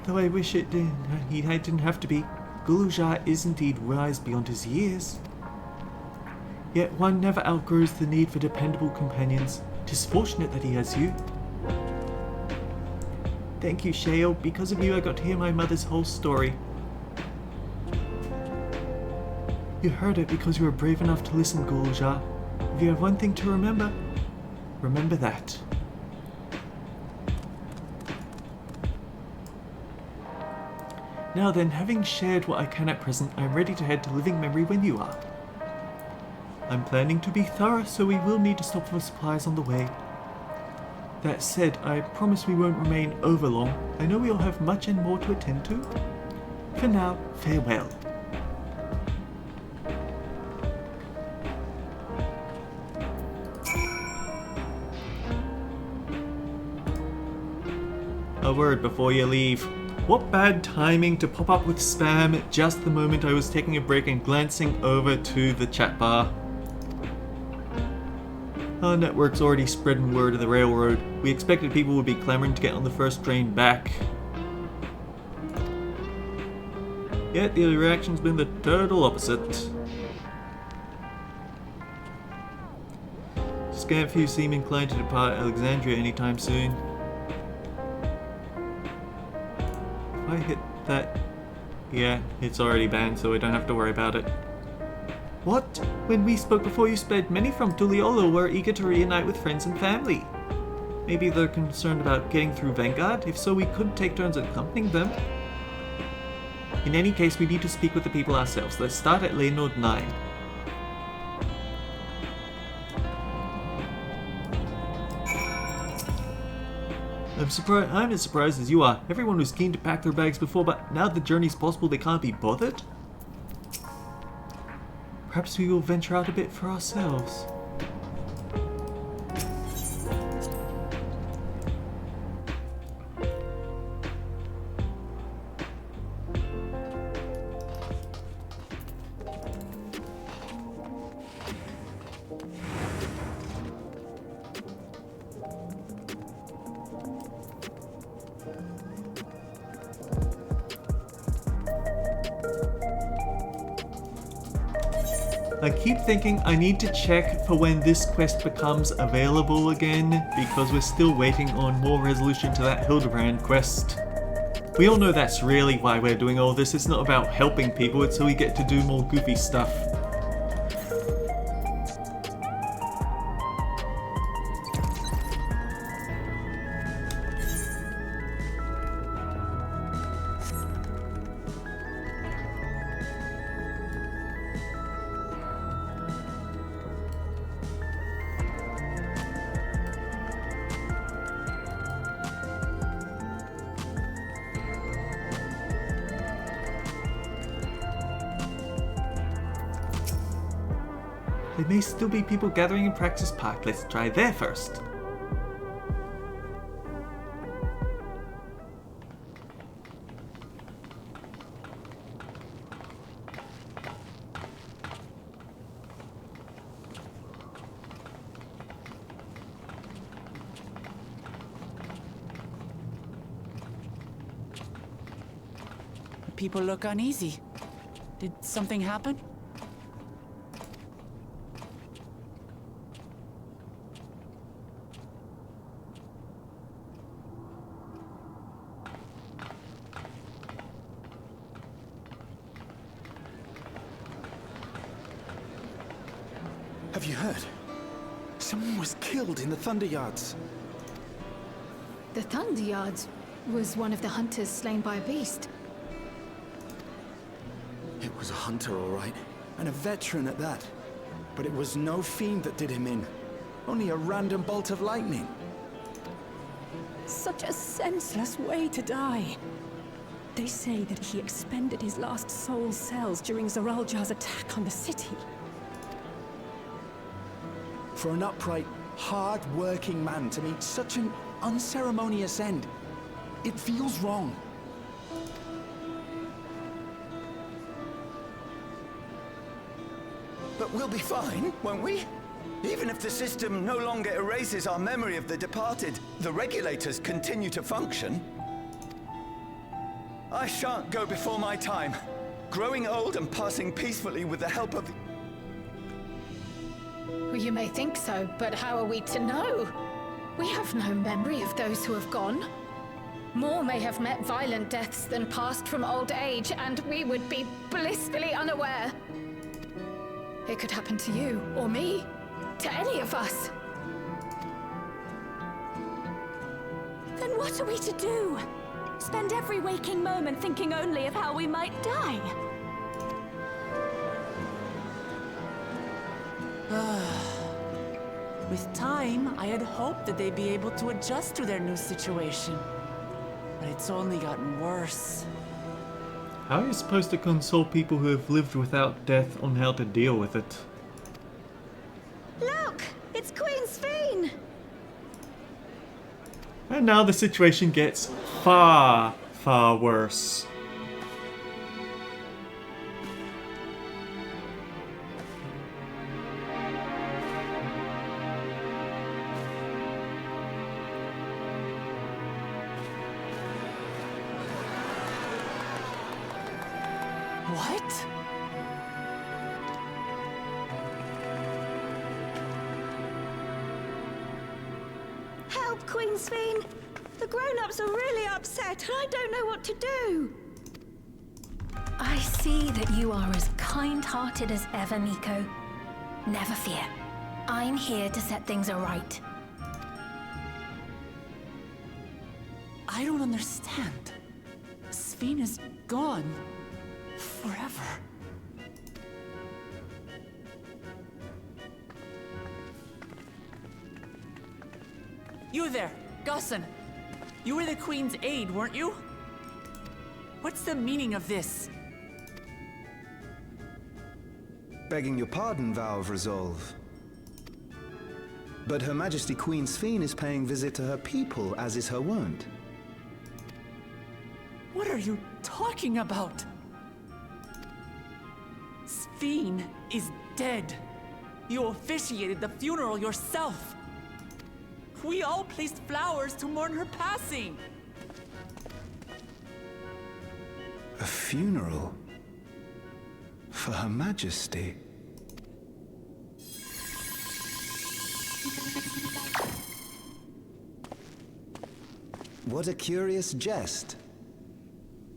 Though I wish I didn't have to be. Gulu-Jar is indeed wise beyond his years. Yet one never outgrows the need for dependable companions. 'Tis fortunate that he has you. Thank you, Shale. Because of you, I got to hear my mother's whole story. You heard it because you were brave enough to listen, Gulja. If you have one thing to remember, remember that. Now then, having shared what I can at present, I am ready to head to Living Memory when you are. I'm planning to be thorough, so we will need to stop for supplies on the way. That said, I promise we won't remain over long. I know we all have much and more to attend to. For now, farewell. A word before you leave. What bad timing to pop up with spam at just the moment I was taking a break and glancing over to the chat bar. Our network's already spreading word of the railroad. We expected people would be clamoring to get on the first train back. Yet the reaction's been the total opposite. Scant few seem inclined to depart Alexandria anytime soon. If I hit that... yeah, it's already banned, so I don't have to worry about it. What? When we spoke before you sped, many from Tuliolo were eager to reunite with friends and family. Maybe they're concerned about getting through Vanguard? If so, we could take turns accompanying them. In any case, we need to speak with the people ourselves. Let's start at Lane Node 9. I'm as surprised as you are. Everyone was keen to pack their bags before, but now the journey's possible, they can't be bothered? Perhaps we will venture out a bit for ourselves. I keep thinking I need to check for when this quest becomes available again, because we're still waiting on more resolution to that Hildebrand quest. We all know that's really why we're doing all this. It's not about helping people, it's so we get to do more goofy stuff. There may still be people gathering in Praxis Park. Let's try there first. People look uneasy. Did something happen? Have you heard? Someone was killed in the Thunder Yards. The Thunder Yards was one of the hunters slain by a beast. It was a hunter, all right, and a veteran at that. But it was no fiend that did him in. Only a random bolt of lightning. Such a senseless way to die. They say that he expended his last soul cells during Zoraljar's attack on the city. For an upright, hard-working man to meet such an unceremonious end, it feels wrong. But we'll be fine, won't we? Even if the system no longer erases our memory of the departed, the regulators continue to function. I shan't go before my time. Growing old and passing peacefully with the help of... Well, you may think so, but how are we to know? We have no memory of those who have gone. More may have met violent deaths than passed from old age, and we would be blissfully unaware. It could happen to you, or me, to any of us. Then what are we to do? Spend every waking moment thinking only of how we might die? With time, I had hoped that they'd be able to adjust to their new situation. But it's only gotten worse. How are you supposed to console people who have lived without death on how to deal with it? Look! It's Queen Sphene! And now the situation gets far, far worse. What? Help, Queen Sphene! The grown-ups are really upset, and I don't know what to do! I see that you are as kind-hearted as ever, Nico. Never fear. I'm here to set things aright. I don't understand. Sphene is gone. Forever. You there, Gusson. You were the Queen's aide, weren't you? What's the meaning of this? Begging your pardon, Vow of Resolve. But Her Majesty Queen Sphene is paying visit to her people, as is her wont. What are you talking about? Sphene is dead. You officiated the funeral yourself. We all placed flowers to mourn her passing. A funeral? For Her Majesty? What a curious jest.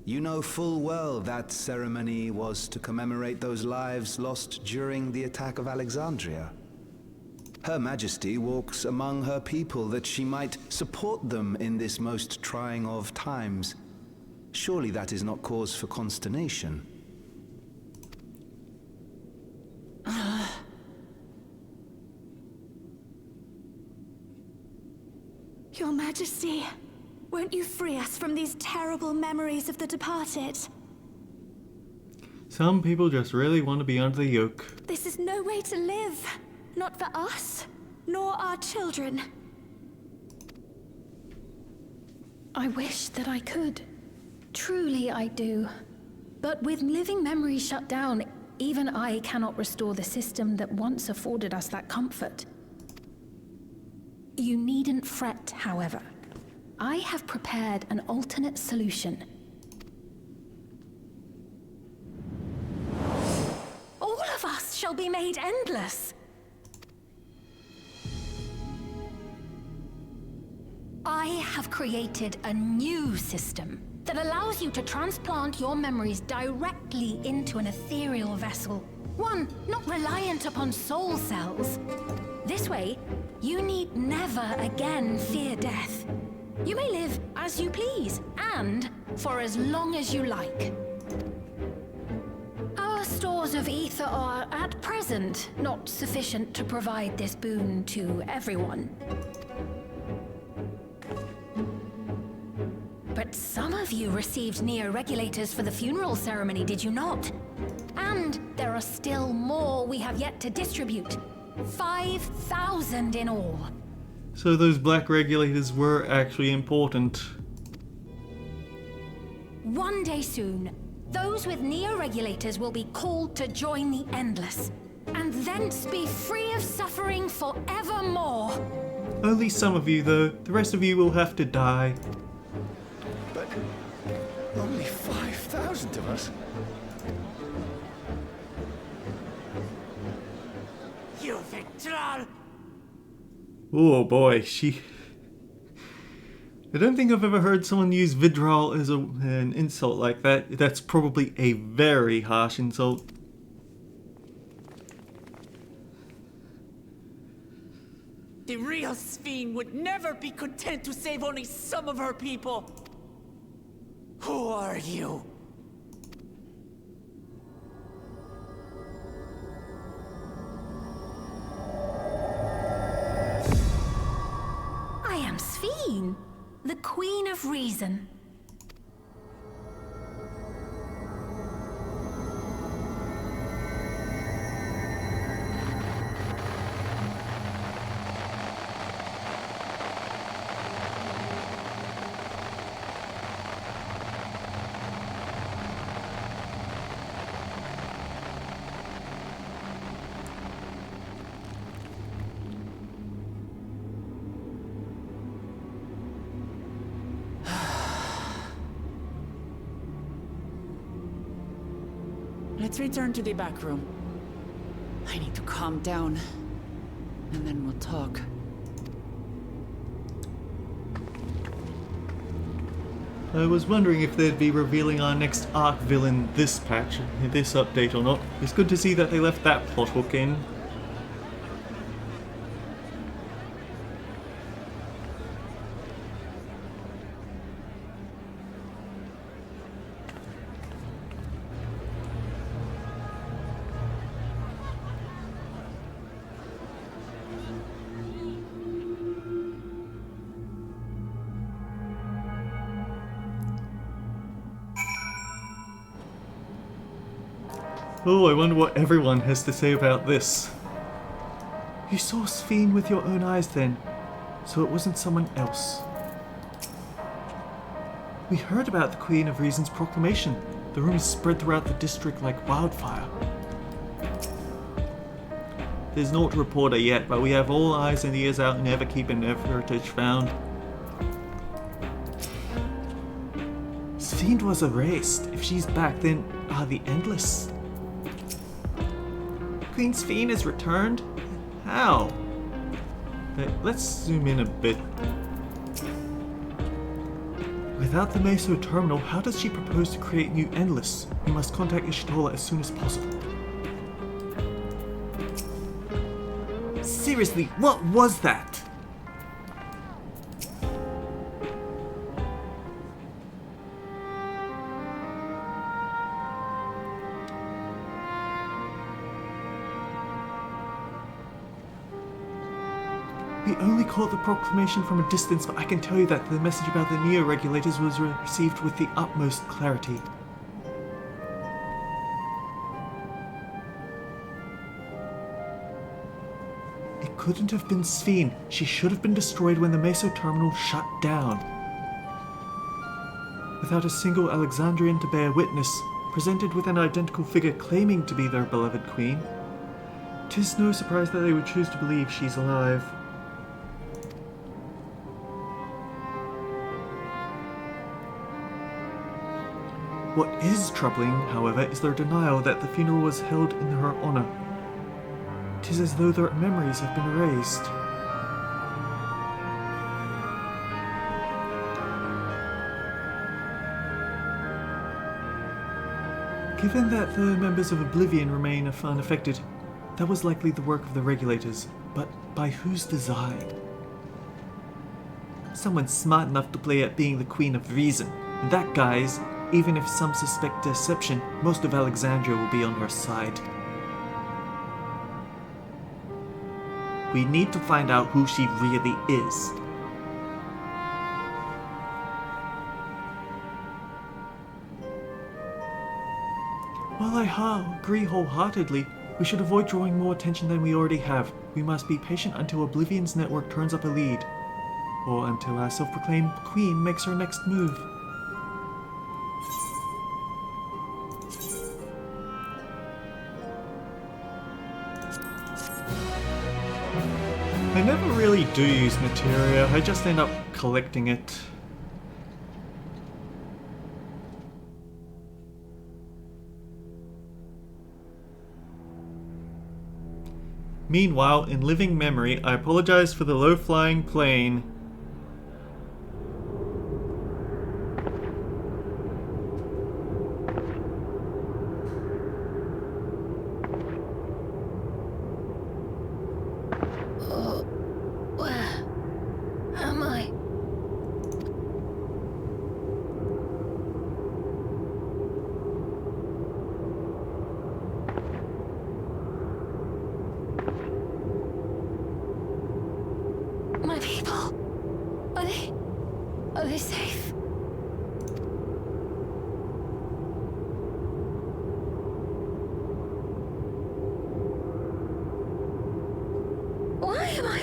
You know full well that ceremony was to commemorate those lives lost during the attack of Alexandria. Her Majesty walks among her people that she might support them in this most trying of times. Surely that is not cause for consternation. Your Majesty, won't you free us from these terrible memories of the departed? Some people just really want to be under the yoke. This is no way to live. Not for us, nor our children. I wish that I could. Truly I do. But with living memories shut down, even I cannot restore the system that once afforded us that comfort. You needn't fret, however. I have prepared an alternate solution. All of us shall be made endless. I have created a new system that allows you to transplant your memories directly into an ethereal vessel. One not reliant upon soul cells. This way, you need never again fear death. You may live as you please, and for as long as you like. Our stores of ether are, at present, not sufficient to provide this boon to everyone. But some of you received neo-regulators for the funeral ceremony, did you not? And there are still more we have yet to distribute. 5,000 in all. So those black regulators were actually important. One day soon, those with neo-regulators will be called to join the Endless, and thence be free of suffering forevermore. Only some of you though, the rest of you will have to die. But only 5,000 of us? you, Victral! Oh boy, I don't think I've ever heard someone use Vidral as an insult like that. That's probably a very harsh insult. The real Sphene would never be content to save only some of her people. Who are you? I am Sphene, the Queen of Reason. Let's return to the back room. I need to calm down, and then we'll talk. I was wondering if they'd be revealing our next arc villain this patch, this update or not. It's good to see that they left that plot hook in. Oh, I wonder what everyone has to say about this. You saw Sphene with your own eyes then, so it wasn't someone else. We heard about the Queen of Reason's proclamation. The rumors spread throughout the district like wildfire. There's naught to report yet, but we have all eyes and ears out and never keep an heritage found. Sphene was erased. If she's back, then are the Endless? Queen Sphene has returned? How? Let's zoom in a bit. Without the Meso terminal, how does she propose to create new Endless? We must contact Ishtola as soon as possible. Seriously, what was that? We only caught the proclamation from a distance, but I can tell you that the message about the Neo-Regulators was received with the utmost clarity. It couldn't have been Sphene. She should have been destroyed when the Meso terminal shut down. Without a single Alexandrian to bear witness, presented with an identical figure claiming to be their beloved queen, 'tis no surprise that they would choose to believe she's alive. What is troubling, however, is their denial that the funeral was held in her honor. 'Tis as though their memories have been erased. Given that the members of Oblivion remain unaffected, that was likely the work of the Regulators, but by whose design? Someone smart enough to play at being the Queen of Reason, and that, guys, even if some suspect deception, most of Alexandria will be on her side. We need to find out who she really is. While I agree wholeheartedly, we should avoid drawing more attention than we already have. We must be patient until Oblivion's network turns up a lead, or until our self-proclaimed queen makes her next move. I never really do use materia, I just end up collecting it. Meanwhile, in living memory, I apologize for the low-flying plane. Where am I? My people, are they safe? Why am I?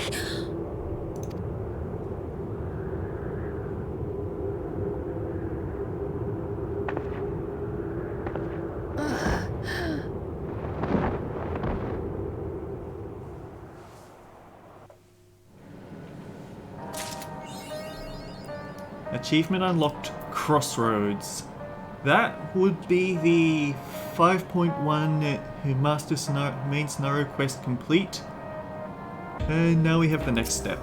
Achievement unlocked, Crossroads. That would be the 5.1 main scenario quest complete. And now we have the next step.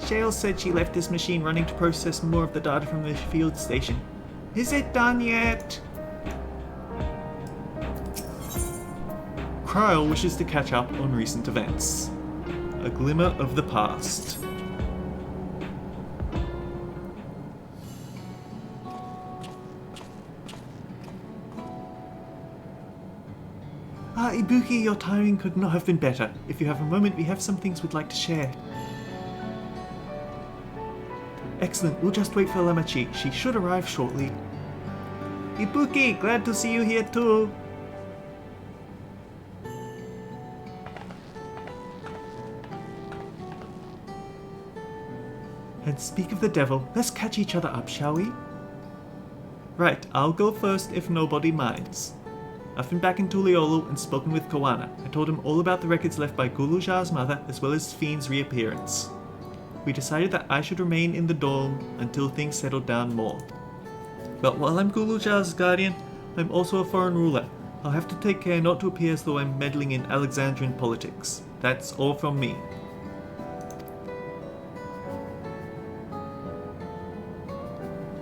Shale said she left this machine running to process more of the data from the field station. Is it done yet? Cryle wishes to catch up on recent events. A glimmer of the past. Ibuki, your timing could not have been better. If you have a moment, we have some things we'd like to share. Excellent, we'll just wait for Lamachi. She should arrive shortly. Ibuki, glad to see you here too. And speak of the devil, let's catch each other up, shall we? Right, I'll go first if nobody minds. I've been back in Tuliolu and spoken with Koana. I told him all about the records left by Guluja's mother as well as Fiend's reappearance. We decided that I should remain in the dome until things settled down more. But while I'm Guluja's guardian, I'm also a foreign ruler. I'll have to take care not to appear as though I'm meddling in Alexandrian politics. That's all from me.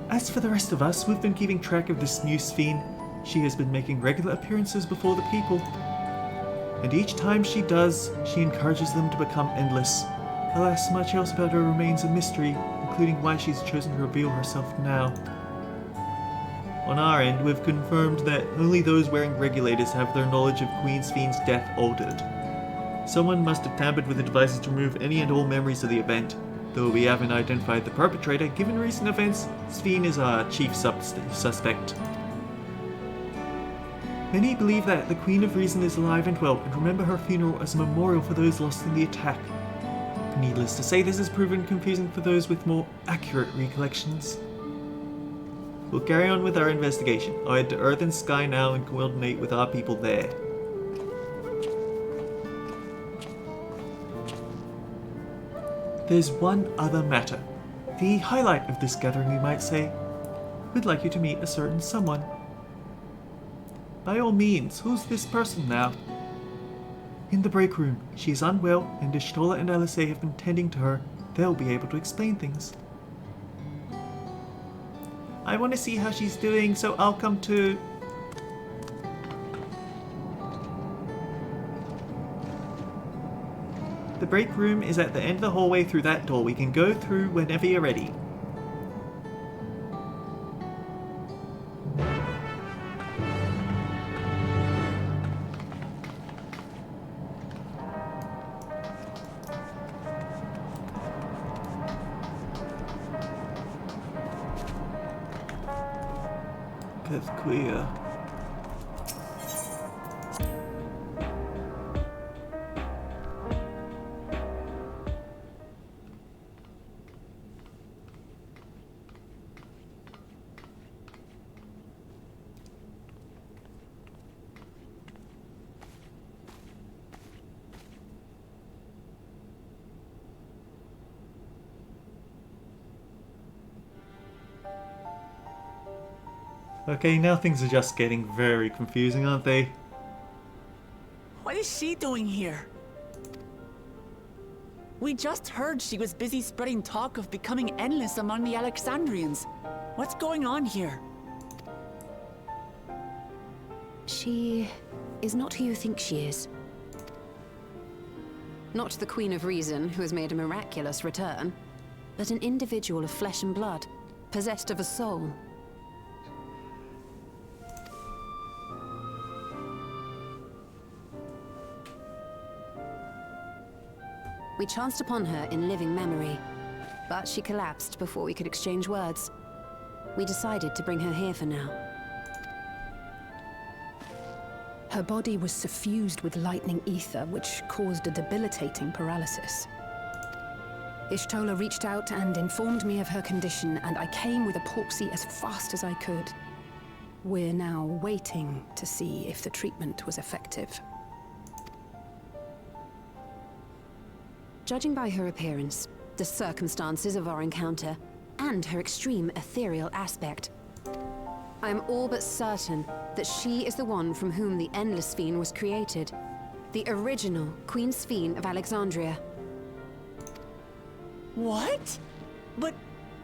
As for the rest of us, we've been keeping track of this new Fiend. She has been making regular appearances before the people. And each time she does, she encourages them to become endless. Alas, much else about her remains a mystery, including why she's chosen to reveal herself now. On our end, we've confirmed that only those wearing regulators have their knowledge of Queen Fiend's death altered. Someone must have tampered with the devices to remove any and all memories of the event. Though we haven't identified the perpetrator, given recent events, Fiend is our chief suspect. Many believe that the Queen of Reason is alive and well, and remember her funeral as a memorial for those lost in the attack. Needless to say, this has proven confusing for those with more accurate recollections. We'll carry on with our investigation. I'll head to Earth and Sky now and coordinate with our people there. There's one other matter. The highlight of this gathering, we might say. We'd like you to meet a certain someone. By all means, who's this person now? In the break room. She is unwell, and as Shtola and LSA have been tending to her, they'll be able to explain things. I want to see how she's doing, so I'll come too. The break room is at the end of the hallway through that door. We can go through whenever you're ready. That's queer. Okay, now things are just getting very confusing, aren't they? What is she doing here? We just heard she was busy spreading talk of becoming endless among the Alexandrians. What's going on here? She is not who you think she is. Not the Queen of Reason, who has made a miraculous return, but an individual of flesh and blood, possessed of a soul. We chanced upon her in living memory, but she collapsed before we could exchange words. We decided to bring her here for now. Her body was suffused with lightning ether, which caused a debilitating paralysis. Ishtola reached out and informed me of her condition, and I came with epoxy as fast as I could. We're now waiting to see if the treatment was effective. Judging by her appearance, the circumstances of our encounter, and her extreme ethereal aspect, I am all but certain that she is the one from whom the Endless Fiend was created. The original Queen Sphene of Alexandria. What? But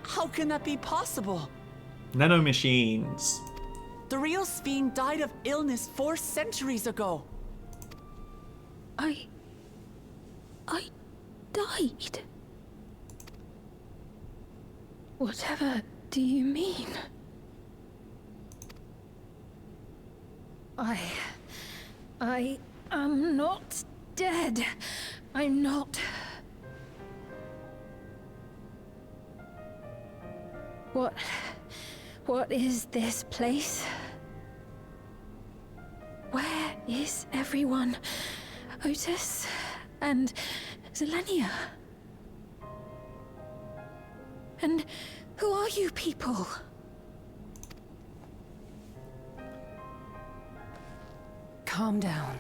how can that be possible? Nanomachines. The real Sphene died of illness 4 centuries ago. I died. Whatever do you mean? I am not dead. I'm not. What is this place? Where is everyone? Otis and Zelenia? And who are you people? Calm down.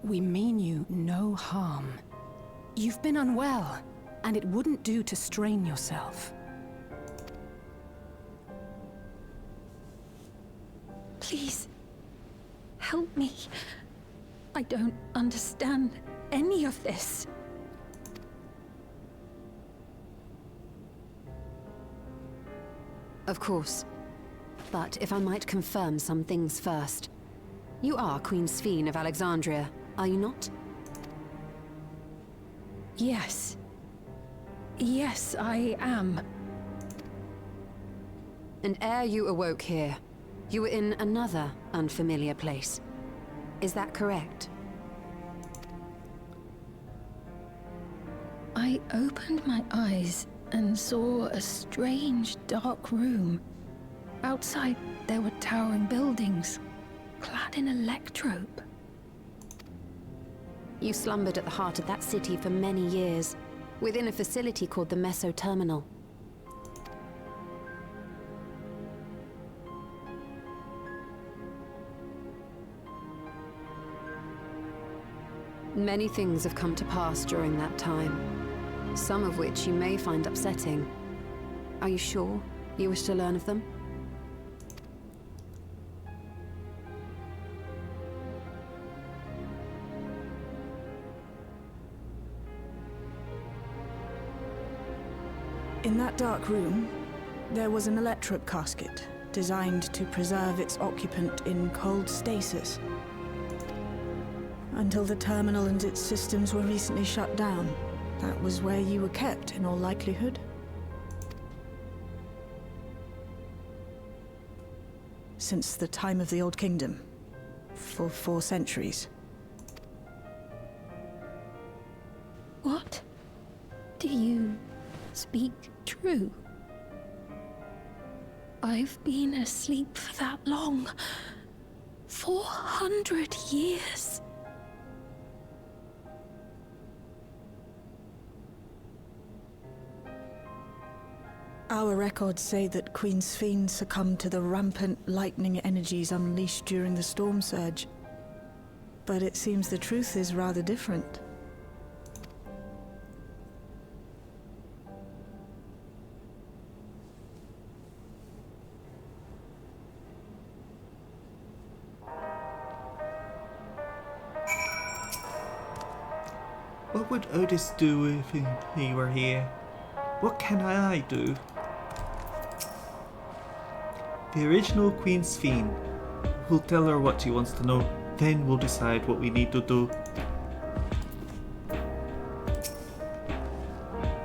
We mean you no harm. You've been unwell, and it wouldn't do to strain yourself. Please, help me. I don't understand any of this. Of course. But if I might confirm some things first. You are Queen Sphene of Alexandria, are you not? Yes. Yes, I am. And ere you awoke here, you were in another unfamiliar place. Is that correct? I opened my eyes and saw a strange, dark room. Outside, there were towering buildings, clad in electrope. You slumbered at the heart of that city for many years, within a facility called the Meso Terminal. Many things have come to pass during that time, some of which you may find upsetting. Are you sure you wish to learn of them? In that dark room, there was an electrope casket, designed to preserve its occupant in cold stasis. Until the terminal and its systems were recently shut down. That was where you were kept, in all likelihood. Since the time of the Old Kingdom. For 4 centuries. What? Do you speak true? I've been asleep for that long. 400 years. Our records say that Queen Sphene succumbed to the rampant lightning energies unleashed during the storm surge. But it seems the truth is rather different. What would Otis do if he were here? What can I do? The original Queen Sphene. We'll tell her what she wants to know, then we'll decide what we need to do.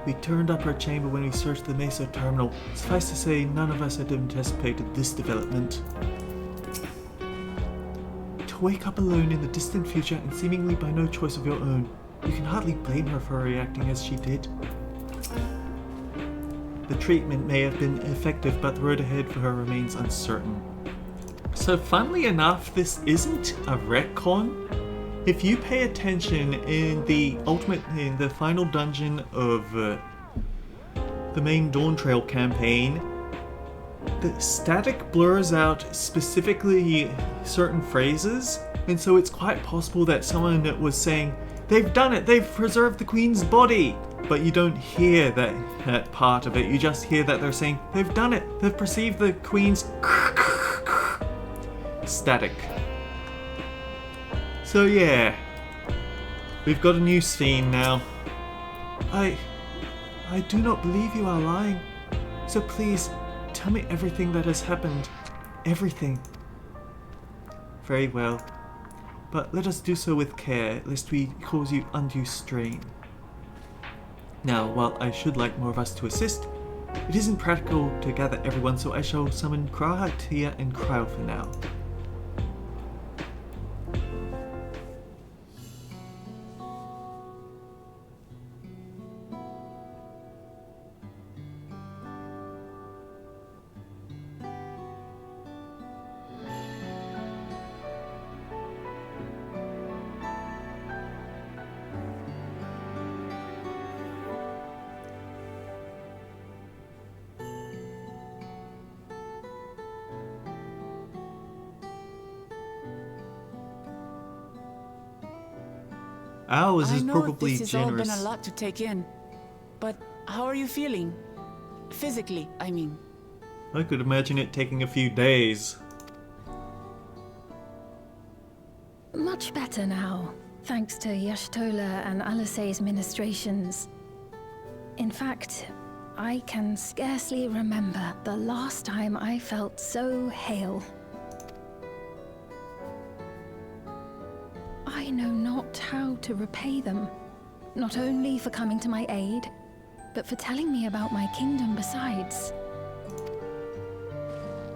We turned up our chamber when we searched the Mesa terminal. Suffice to say, none of us had anticipated this development. To wake up alone in the distant future and seemingly by no choice of your own, you can hardly blame her for reacting as she did. The treatment may have been effective, but the road ahead for her remains uncertain. So funnily enough, this isn't a retcon. If you pay attention in the final dungeon of the main Dawntrail campaign, the static blurs out specifically certain phrases, and so it's quite possible that someone was saying, "They've done it, they've preserved the Queen's body," but you don't hear that part of it. You just hear that they're saying, "They've done it, they've perceived the Queen's..." Static. So yeah, we've got a new Sphene now. I do not believe you are lying. So please, tell me everything that has happened. Everything. Very well. But let us do so with care, lest we cause you undue strain. Now, while I should like more of us to assist, it isn't practical to gather everyone, so I shall summon Kraha, Tia, and Cryo for now. Hours is probably this has generous. all been a lot to take in, but how are you feeling? Physically, I mean. I could imagine it taking a few days. Much better now, thanks to Y'shtola and Alisei's ministrations. In fact, I can scarcely remember the last time I felt so hale. I know not how to repay them, not only for coming to my aid, but for telling me about my kingdom besides.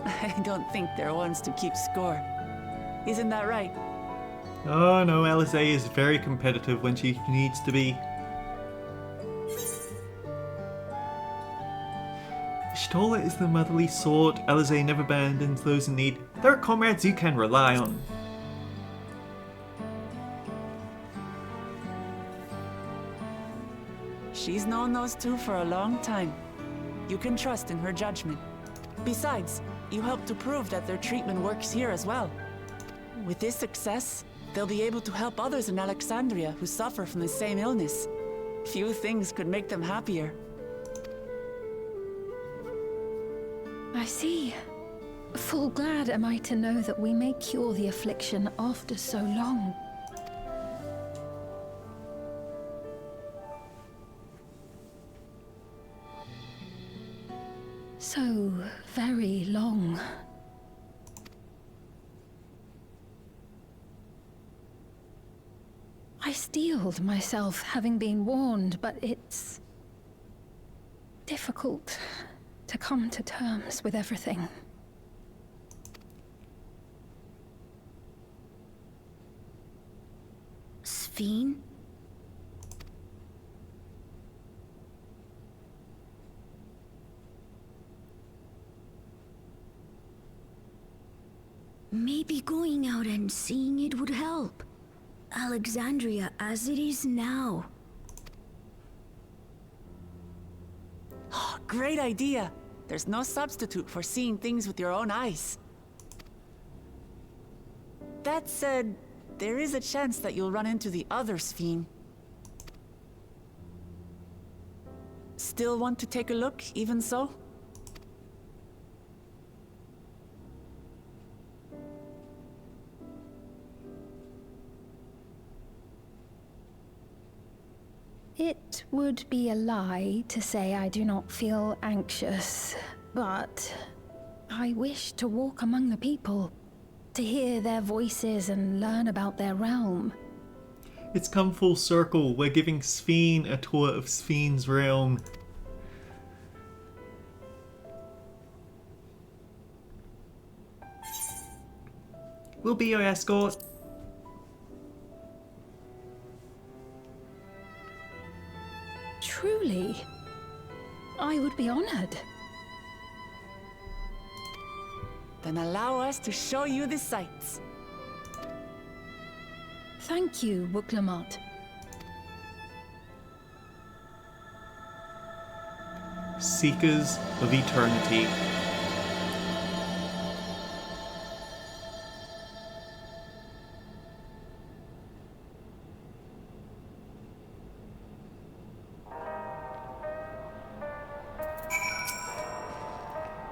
I don't think they're ones to keep score. Isn't that right? Oh no, Alizé is very competitive when she needs to be. Y'shtola is the motherly sort. Alizé never abandons those in need. They're comrades you can rely on. She's known those two for a long time. You can trust in her judgment. Besides, you helped to prove that their treatment works here as well. With this success, they'll be able to help others in Alexandria who suffer from the same illness. Few things could make them happier. I see. Full glad am I to know that we may cure the affliction after so long. So very long. I steeled myself, having been warned, but it's difficult to come to terms with everything. Sphene? Maybe going out and seeing it would help. Alexandria as it is now. Great idea! There's no substitute for seeing things with your own eyes. That said, there is a chance that you'll run into the other Sphene. Still want to take a look, even so? It would be a lie to say I do not feel anxious, but I wish to walk among the people, to hear their voices and learn about their realm. It's come full circle. We're giving Sphene a tour of Sphene's realm. We'll be your escort. Truly, I would be honored. Then allow us to show you the sights. Thank you, Glimmer. Seekers of Eternity.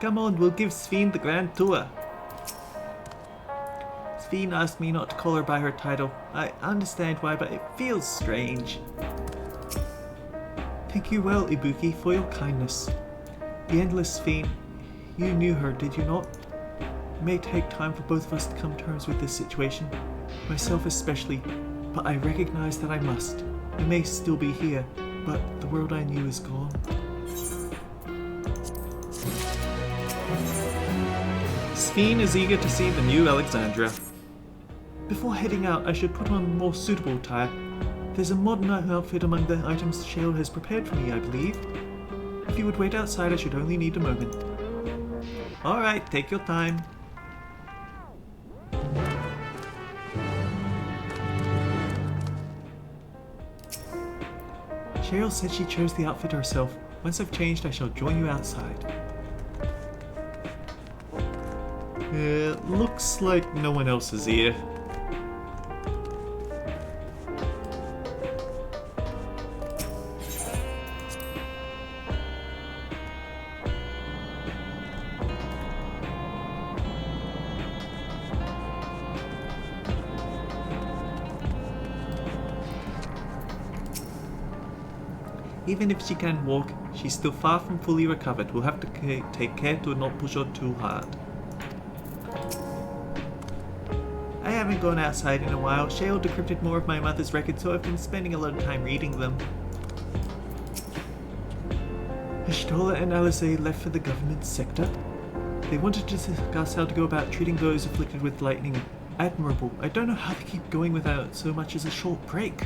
Come on, we'll give Sphene the grand tour. Sphene asked me not to call her by her title. I understand why, but it feels strange. Thank you well, Ibuki, for your kindness. The Endless Sphene, you knew her, did you not? It may take time for both of us to come to terms with this situation, myself especially, but I recognize that I must. I may still be here, but the world I knew is gone. Sphene is eager to see the new Alexandria. Before heading out, I should put on more suitable attire. There's a modern outfit among the items Shale has prepared for me, I believe. If you would wait outside, I should only need a moment. Alright, take your time. Shale said she chose the outfit herself. Once I've changed, I shall join you outside. It looks like no one else is here. Even if she can walk, she's still far from fully recovered. We'll have to take care to not push her too hard. I haven't gone outside in a while. Shale decrypted more of my mother's records, so I've been spending a lot of time reading them. Ashtola and Alizé left for the government sector. They wanted to discuss how to go about treating those afflicted with lightning. Admirable. I don't know how they keep going without so much as a short break.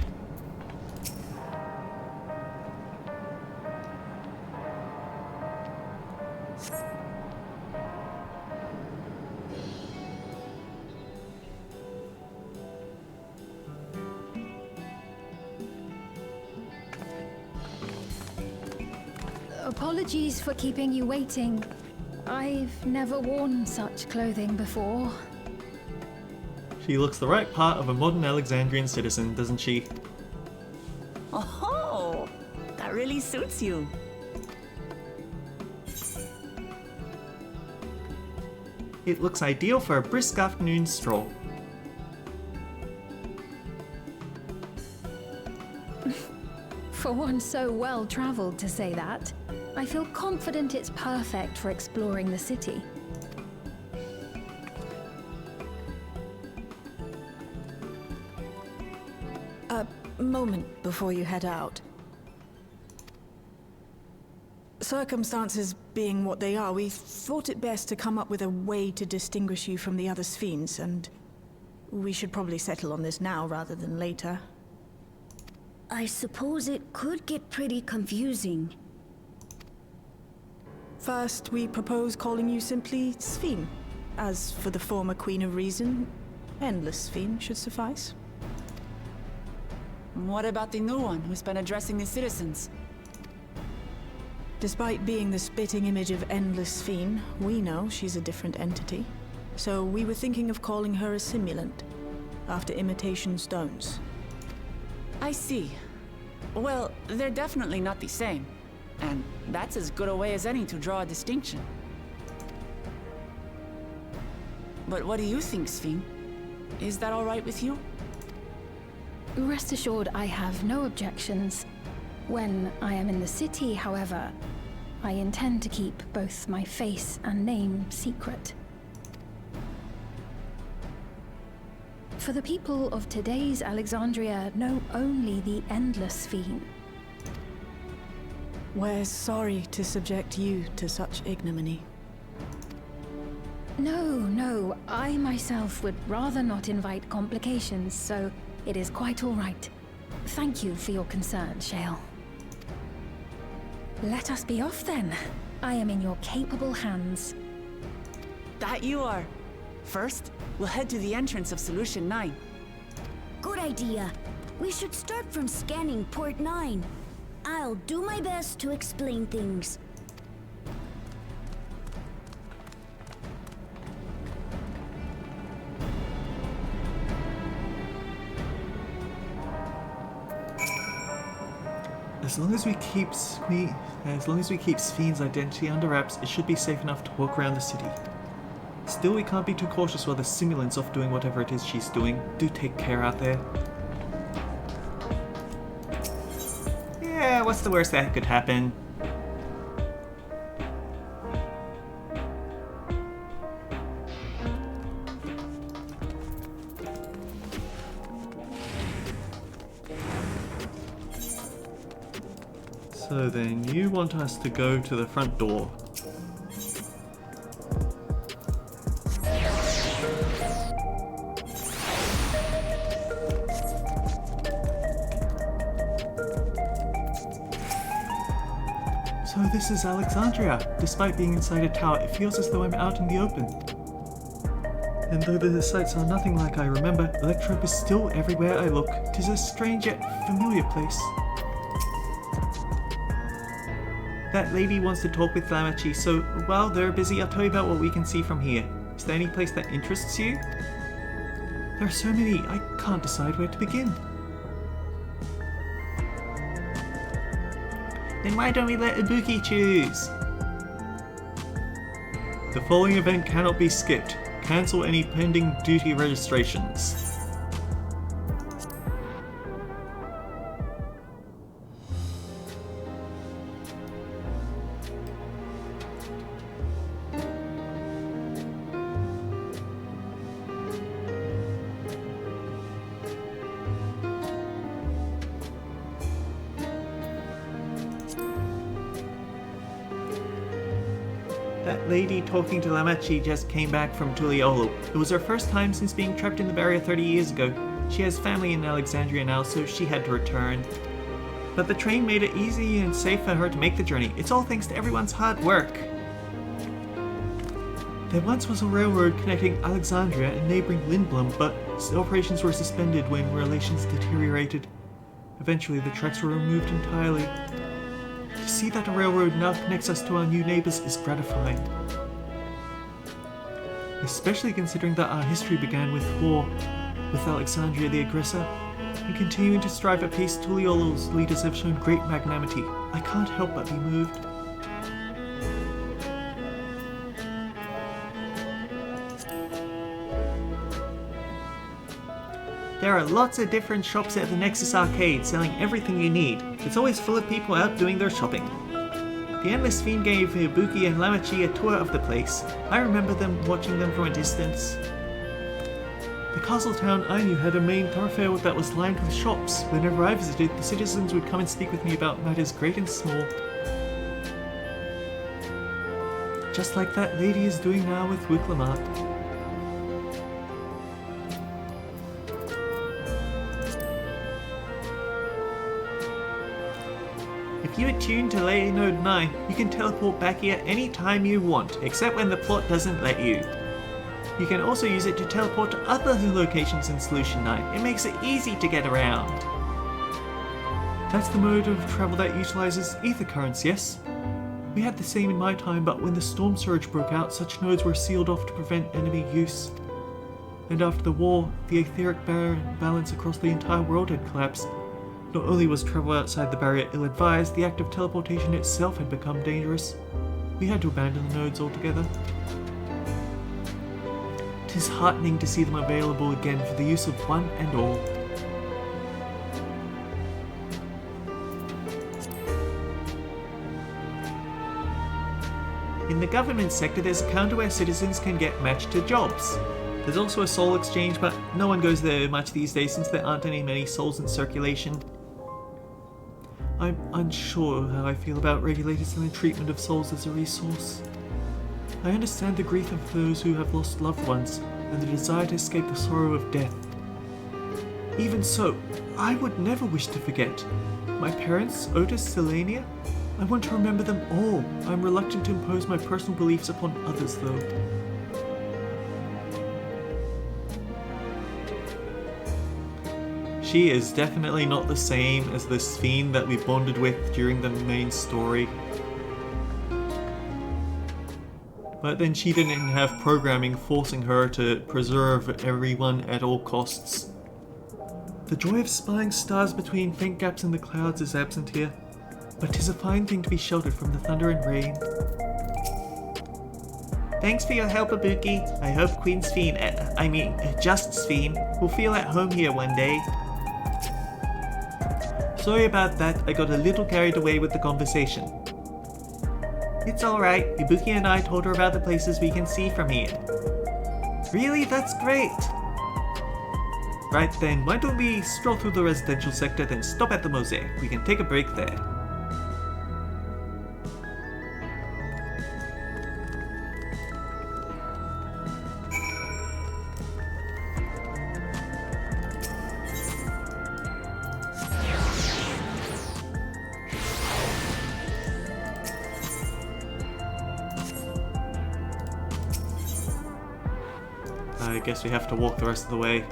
Apologies for keeping you waiting. I've never worn such clothing before. She looks the right part of a modern Alexandrian citizen, doesn't she? Oh, that really suits you. It looks ideal for a brisk afternoon stroll. For one so well-traveled to say that, I feel confident it's perfect for exploring the city. A moment before you head out. Circumstances being what they are, we thought it best to come up with a way to distinguish you from the other Sphenes, and we should probably settle on this now rather than later. I suppose it could get pretty confusing. First, we propose calling you simply Sphene. As for the former Queen of Reason, Endless Sphene should suffice. What about the new one who's been addressing the citizens? Despite being the spitting image of Endless Sphene, we know she's a different entity. So we were thinking of calling her a simulant, after imitation stones. I see. Well, they're definitely not the same. And that's as good a way as any to draw a distinction. But what do you think, Sphene? Is that all right with you? Rest assured I have no objections. When I am in the city, however, I intend to keep both my face and name secret. For the people of today's Alexandria know only the Endless Fiend. We're sorry to subject you to such ignominy. No, I myself would rather not invite complications, so it is quite all right. Thank you for your concern, Shale. Let us be off then. I am in your capable hands. That you are. First, we'll head to the entrance of Solution 9. Good idea. We should start from scanning Port 9. I'll do my best to explain things. As long as we keep Spheen's identity under wraps, it should be safe enough to walk around the city. Still, we can't be too cautious while the simulant's off doing whatever it is she's doing. Do take care out there. Yeah, what's the worst that could happen? So then, you want us to go to the front door. So this is Alexandria. Despite being inside a tower, it feels as though I'm out in the open. And though the sights are nothing like I remember, Electrope is still everywhere I look. 'Tis a strange yet familiar place. That lady wants to talk with Lamachi, so while they're busy, I'll tell you about what we can see from here. Is there any place that interests you? There are so many, I can't decide where to begin. Then why don't we let Ibuki choose? The following event cannot be skipped. Cancel any pending duty registrations. That lady talking to Lamachi just came back from Tuliolo. It was her first time since being trapped in the barrier 30 years ago. She has family in Alexandria now, so she had to return. But the train made it easy and safe for her to make the journey. It's all thanks to everyone's hard work. There once was a railroad connecting Alexandria and neighboring Lindblom, but operations were suspended when relations deteriorated. Eventually, the tracks were removed entirely. To see that a railroad now connects us to our new neighbors is gratifying. Especially considering that our history began with war, with Alexandria the aggressor. In continuing to strive at peace, Tuliolo's leaders have shown great magnanimity. I can't help but be moved. There are lots of different shops at the Nexus Arcade selling everything you need. It's always full of people out doing their shopping. The Endless Fiend gave Ibuki and Lamachi a tour of the place. I remember them watching them from a distance. The castle town I knew had a main thoroughfare that was lined with shops. Whenever I visited, the citizens would come and speak with me about matters great and small. Just like that lady is doing now with Glimmer. If you attune to Layer Node 9, you can teleport back here any time you want, except when the plot doesn't let you. You can also use it to teleport to other locations in Solution 9. It makes it easy to get around. That's the mode of travel that utilizes ether currents, yes? We had the same in my time, but when the storm surge broke out, such nodes were sealed off to prevent enemy use. And after the war, the etheric balance across the entire world had collapsed. Not only was travel outside the barrier ill-advised, the act of teleportation itself had become dangerous. We had to abandon the nodes altogether. It is heartening to see them available again for the use of one and all. In the government sector, there's a counter where citizens can get matched to jobs. There's also a soul exchange, but no one goes there much these days since there aren't many souls in circulation. I'm unsure how I feel about regulators and the treatment of souls as a resource. I understand the grief of those who have lost loved ones, and the desire to escape the sorrow of death. Even so, I would never wish to forget. My parents, Otis, Selenia, I want to remember them all. I'm reluctant to impose my personal beliefs upon others, though. She is definitely not the same as the Sphene that we bonded with during the main story. But then she didn't have programming forcing her to preserve everyone at all costs. The joy of spying stars between faint gaps in the clouds is absent here, but 'tis a fine thing to be sheltered from the thunder and rain. Thanks for your help, Ibuki. I hope Queen Sphene, just Sphene, will feel at home here one day. Sorry about that, I got a little carried away with the conversation. It's alright, Ibuki and I told her about the places we can see from here. Really? That's great! Right then, why don't we stroll through the residential sector, then stop at the mosaic. We can take a break there. I guess we have to walk the rest of the way.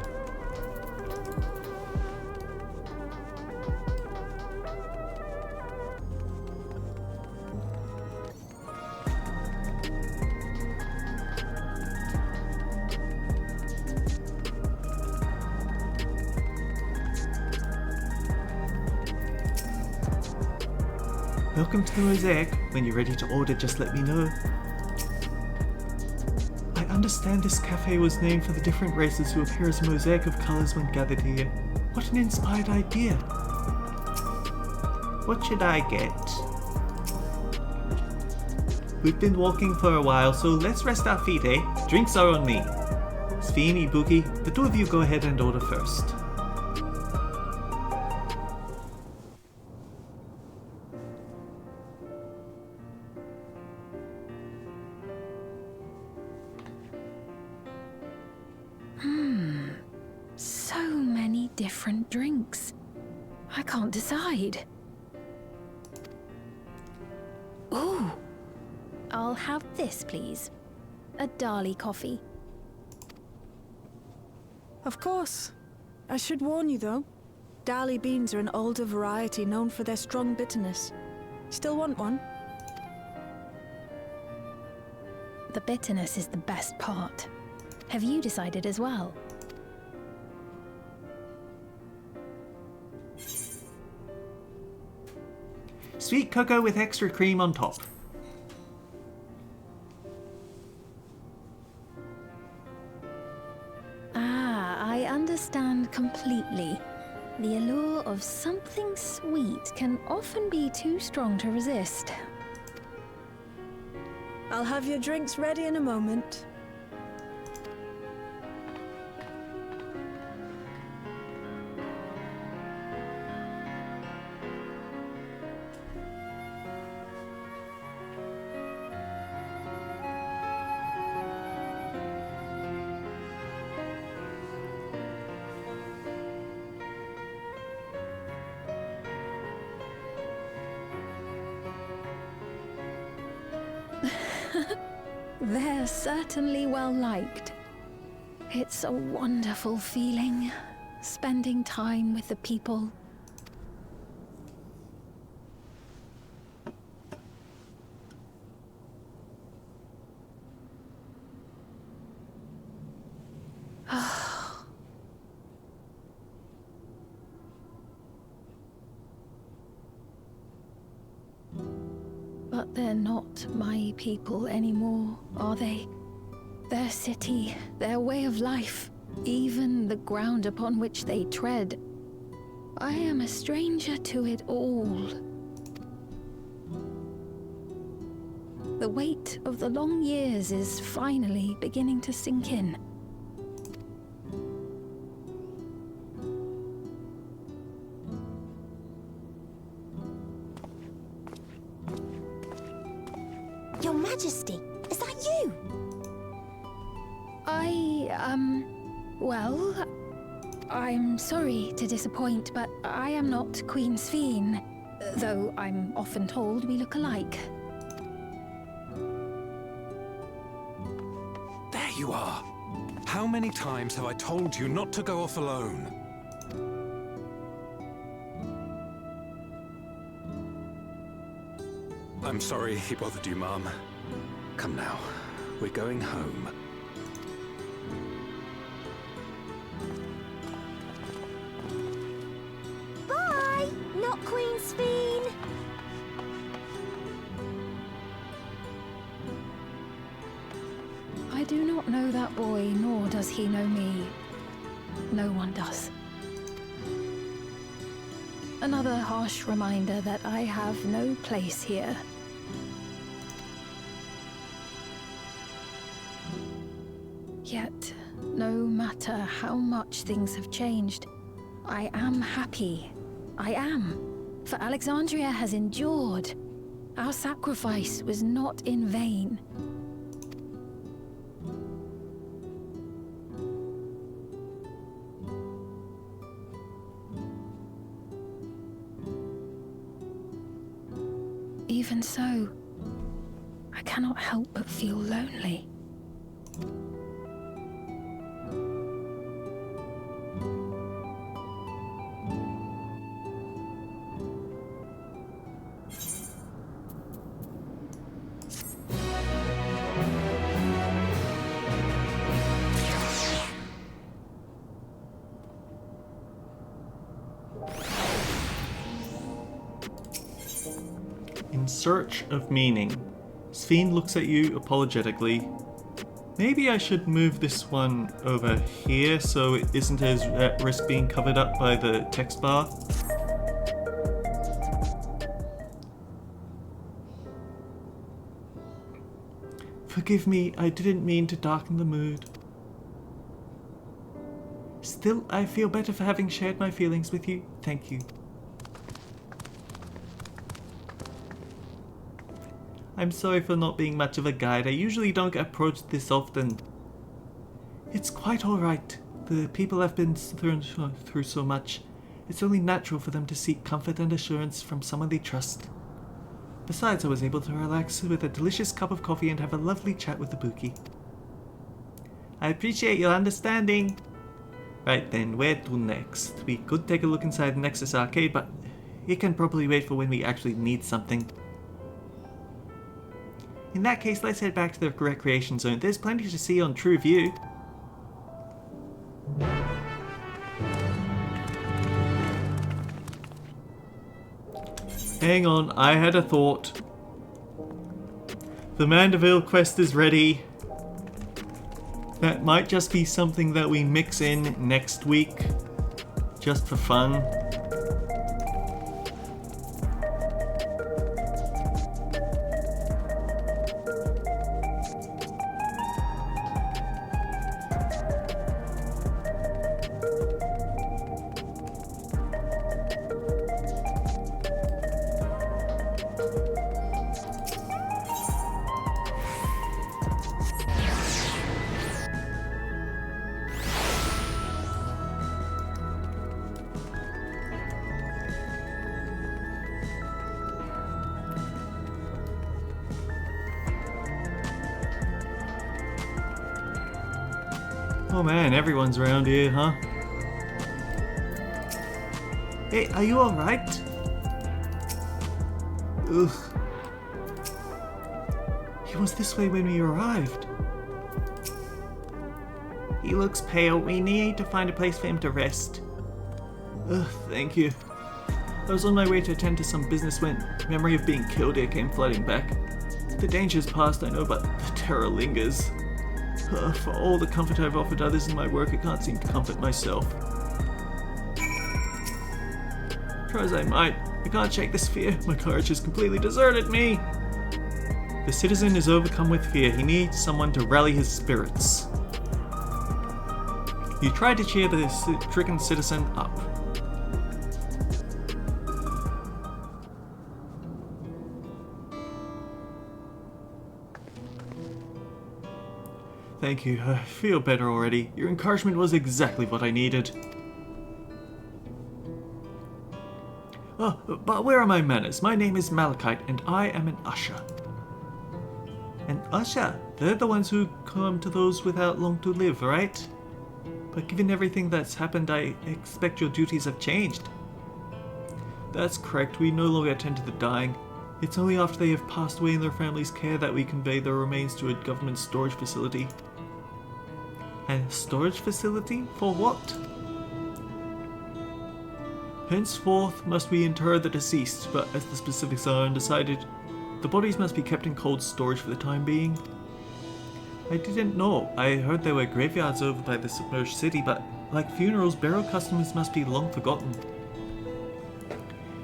Welcome to the mosaic. When you're ready to order, just let me know. I understand this cafe was named for the different races who appear as a mosaic of colours when gathered here. What an inspired idea. What should I get? We've been walking for a while, so let's rest our feet, eh? Drinks are on me. Sphene, Ibuki, the two of you go ahead and order first. So many different drinks. I can't decide. Ooh! I'll have this, please. A Dali coffee. Of course. I should warn you though. Dali beans are an older variety known for their strong bitterness. Still want one? The bitterness is the best part. Have you decided as well? Sweet cocoa with extra cream on top. I understand completely. The allure of something sweet can often be too strong to resist. I'll have your drinks ready in a moment. They're certainly well liked. It's a wonderful feeling, spending time with the people. But they're not my people anymore, are they? Their city, their way of life, even the ground upon which they tread. I am a stranger to it all. The weight of the long years is finally beginning to sink in. Your Majesty, is that you? Well, I'm sorry to disappoint, but I am not Queen Sphene, though I'm often told we look alike. There you are. How many times have I told you not to go off alone? I'm sorry he bothered you, Mom. Come now, we're going home. Bye, not Queen Sphene. I do not know that boy, nor does he know me. No one does. Another harsh reminder that I have no place here. Yet, no matter how much things have changed, I am happy. I am. For Alexandria has endured. Our sacrifice was not in vain. Even so, I cannot help but feel lonely. In search of meaning. Sphene looks at you apologetically. Maybe I should move this one over here so it isn't as at risk being covered up by the text bar. Forgive me, I didn't mean to darken the mood. Still, I feel better for having shared my feelings with you. Thank you. I'm sorry for not being much of a guide. I usually don't get approached this often. It's quite alright. The people have been through so much. It's only natural for them to seek comfort and assurance from someone they trust. Besides, I was able to relax with a delicious cup of coffee and have a lovely chat with the bookie. I appreciate your understanding. Right then, where to next? We could take a look inside the Nexus Arcade, but it can probably wait for when we actually need something. In that case, let's head back to the recreation zone. There's plenty to see on True View. Hang on, I had a thought. The Mandeville quest is ready. That might just be something that we mix in next week, just for fun. Oh man, everyone's around here, huh? Hey, are you alright? Ugh. He was this way when we arrived. He looks pale. We need to find a place for him to rest. Ugh, thank you. I was on my way to attend to some business when memory of being killed here came flooding back. The danger's past, I know, but the terror lingers. For all the comfort I've offered others in my work, I can't seem to comfort myself. Try as I might, I can't shake this fear. My courage has completely deserted me. The citizen is overcome with fear. He needs someone to rally his spirits. You try to cheer the stricken citizen up. Thank you. I feel better already. Your encouragement was exactly what I needed. Oh, but where are my manners? My name is Malachite, and I am an usher. An usher? They're the ones who come to those without long to live, right? But given everything that's happened, I expect your duties have changed. That's correct. We no longer attend to the dying. It's only after they have passed away in their family's care that we convey their remains to a government storage facility. And a storage facility? For what? Henceforth must we inter the deceased, but as the specifics are undecided, the bodies must be kept in cold storage for the time being. I didn't know. I heard there were graveyards over by the submerged city, but like funerals, burial customs must be long forgotten.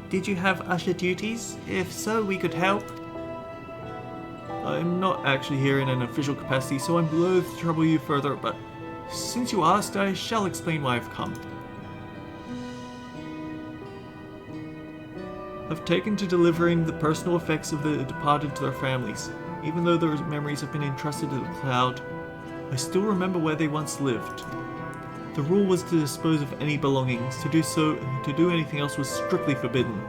Did you have usher duties? If so, we could help. I'm not actually here in an official capacity, so I'm loath to trouble you further, but since you asked, I shall explain why I've come. I've taken to delivering the personal effects of the departed to their families. Even though their memories have been entrusted to the cloud, I still remember where they once lived. The rule was to dispose of any belongings. To do so and to do anything else was strictly forbidden.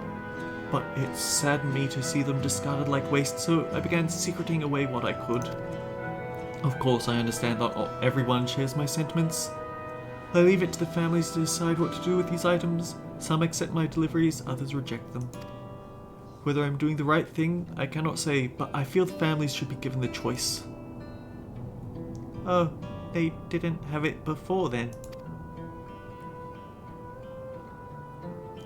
But it saddened me to see them discarded like waste, so I began secreting away what I could. Of course, I understand that not everyone shares my sentiments. I leave it to the families to decide what to do with these items. Some accept my deliveries, others reject them. Whether I'm doing the right thing, I cannot say, but I feel the families should be given the choice. Oh, they didn't have it before then.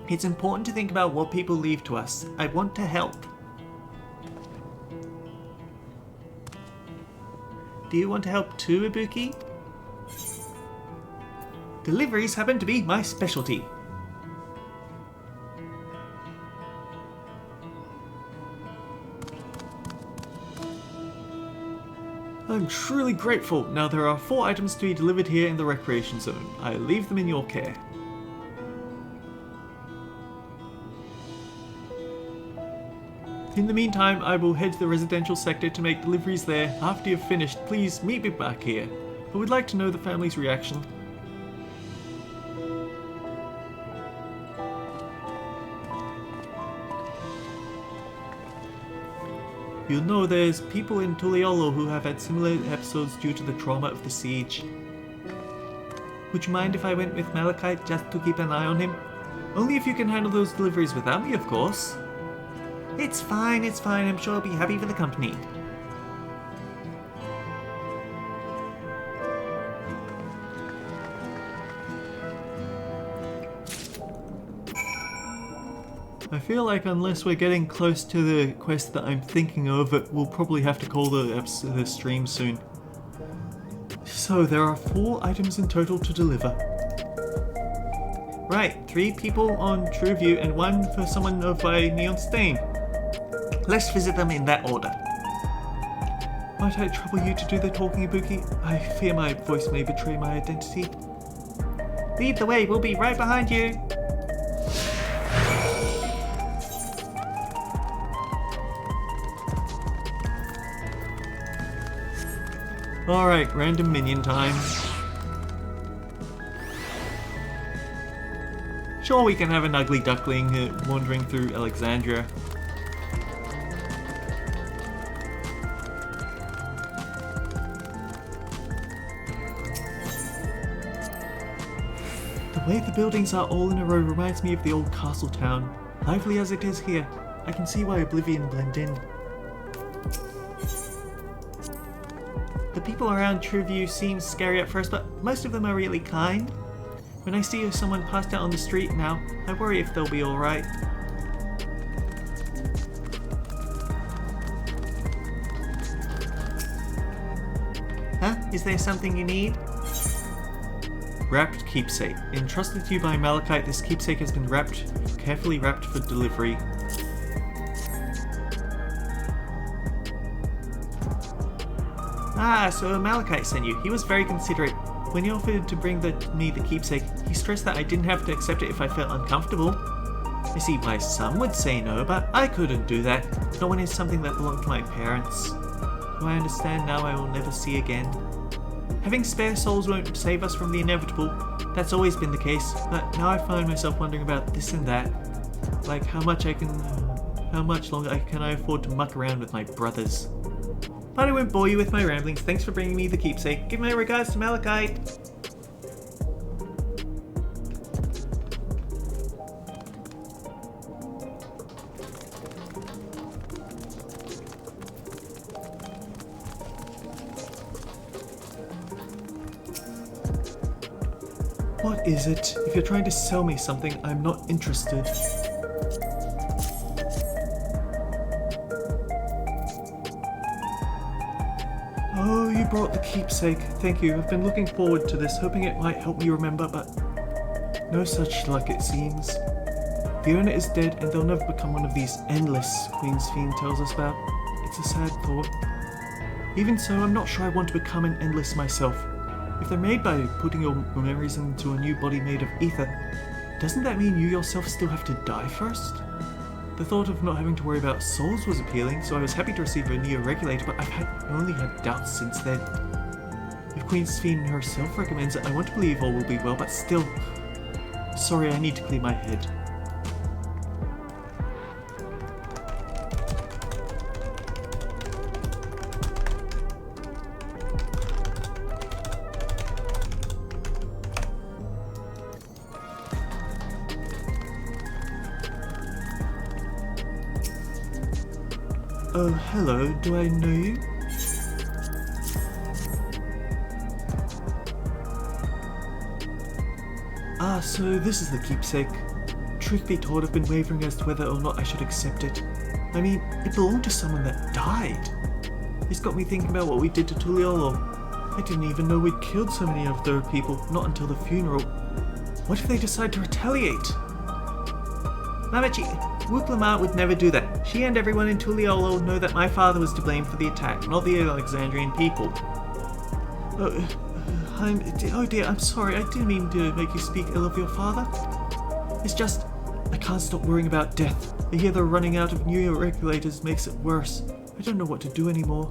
It's important to think about what people leave to us. I want to help. Do you want to help too, Ibuki? Deliveries happen to be my specialty. I'm truly grateful. Now there are 4 items to be delivered here in the recreation zone. I leave them in your care. In the meantime, I will head to the residential sector to make deliveries there. After you've finished, please meet me back here. I would like to know the family's reaction. You'll know there's people in Tuliolo who have had similar episodes due to the trauma of the siege. Would you mind if I went with Malachite just to keep an eye on him? Only if you can handle those deliveries without me, of course. It's fine, I'm sure I'll be happy for the company. I feel like unless we're getting close to the quest that I'm thinking of, we'll probably have to call the stream soon. So there are 4 items in total to deliver. Right, 3 people on Trueview and 1 for someone over by Neon Stain. Let's visit them in that order. Might I trouble you to do the talking, Ibuki? I fear my voice may betray my identity. Lead the way, we'll be right behind you. Alright, random minion time. Sure, we can have an ugly duckling wandering through Alexandria. The way the buildings are all in a row reminds me of the old castle town. Lively as it is here, I can see why Oblivion blend in. The people around Trueview seem scary at first, but most of them are really kind. When I see someone passed out on the street now, I worry if they'll be alright. Huh? Is there something you need? Wrapped keepsake. Entrusted to you by Malachite, this keepsake has been carefully wrapped for delivery. Ah, so Malachite sent you. He was very considerate. When he offered to bring me the keepsake, he stressed that I didn't have to accept it if I felt uncomfortable. I see why some would say no, but I couldn't do that. Not when it's something that belonged to my parents, who I understand now I will never see again. Having spare souls won't save us from the inevitable. That's always been the case, but now I find myself wondering about this and that. Like how much longer can I afford to muck around with my brothers? But I won't bore you with my ramblings. Thanks for bringing me the keepsake. Give my regards to Malachite. What is it? If you're trying to sell me something, I'm not interested. Oh, you brought the keepsake. Thank you. I've been looking forward to this, hoping it might help me remember, but no such luck it seems. The owner is dead, and they'll never become one of these endless Queen's Fiend tells us about. It's a sad thought. Even so, I'm not sure I want to become an endless myself. If they're made by putting your memories into a new body made of ether, doesn't that mean you yourself still have to die first? The thought of not having to worry about souls was appealing, so I was happy to receive a neo-regulator, but I've only had doubts since then. If Queen's Fiend herself recommends it, I want to believe all will be well, but still... Sorry, I need to clear my head. Oh, hello, do I know you? Ah, so this is the keepsake. Truth be told, I've been wavering as to whether or not I should accept it. I mean, it belonged to someone that died. It's got me thinking about what we did to Tuliolo. I didn't even know we'd killed so many of their people, not until the funeral. What if they decide to retaliate? Mamachi, Wuklamar would never do that. She and everyone in Tuliolo know that my father was to blame for the attack, not the Alexandrian people. Oh dear, I'm sorry, I didn't mean to make you speak ill of your father. It's just, I can't stop worrying about death. I hear they're running out of new regulators makes it worse. I don't know what to do anymore.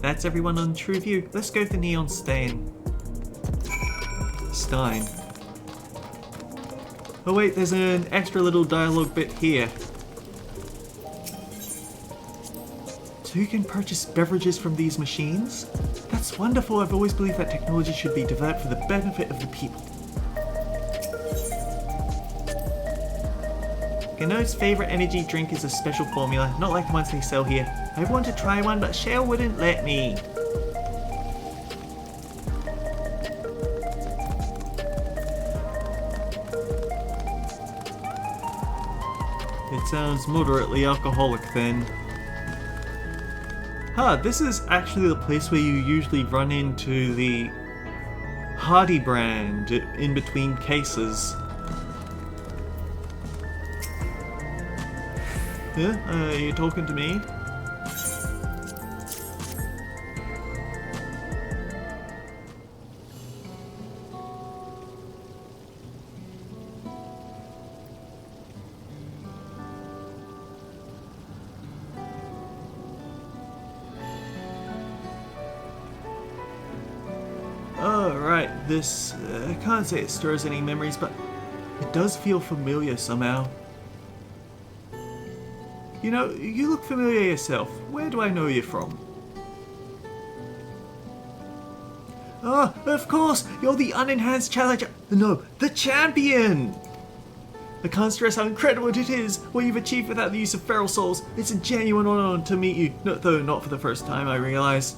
That's everyone on True View. Let's go for Neon Stein. Oh wait, there's an extra little dialogue bit here. So you can purchase beverages from these machines? That's wonderful. I've always believed that technology should be developed for the benefit of the people. Gano's favorite energy drink is a special formula, not like the ones they sell here. I want to try one, but Shale wouldn't let me. It sounds moderately alcoholic then. This is actually the place where you usually run into the Hardy brand in between cases. Yeah, are you talking to me? Oh, right, this, I can't say it stirs any memories, but it does feel familiar somehow. You know, you look familiar yourself. Where do I know you from? Ah, of course! You're the unenhanced challenger! No, the champion! I can't stress how incredible it is what you've achieved without the use of feral souls. It's a genuine honor to meet you. No, though not for the first time, I realize.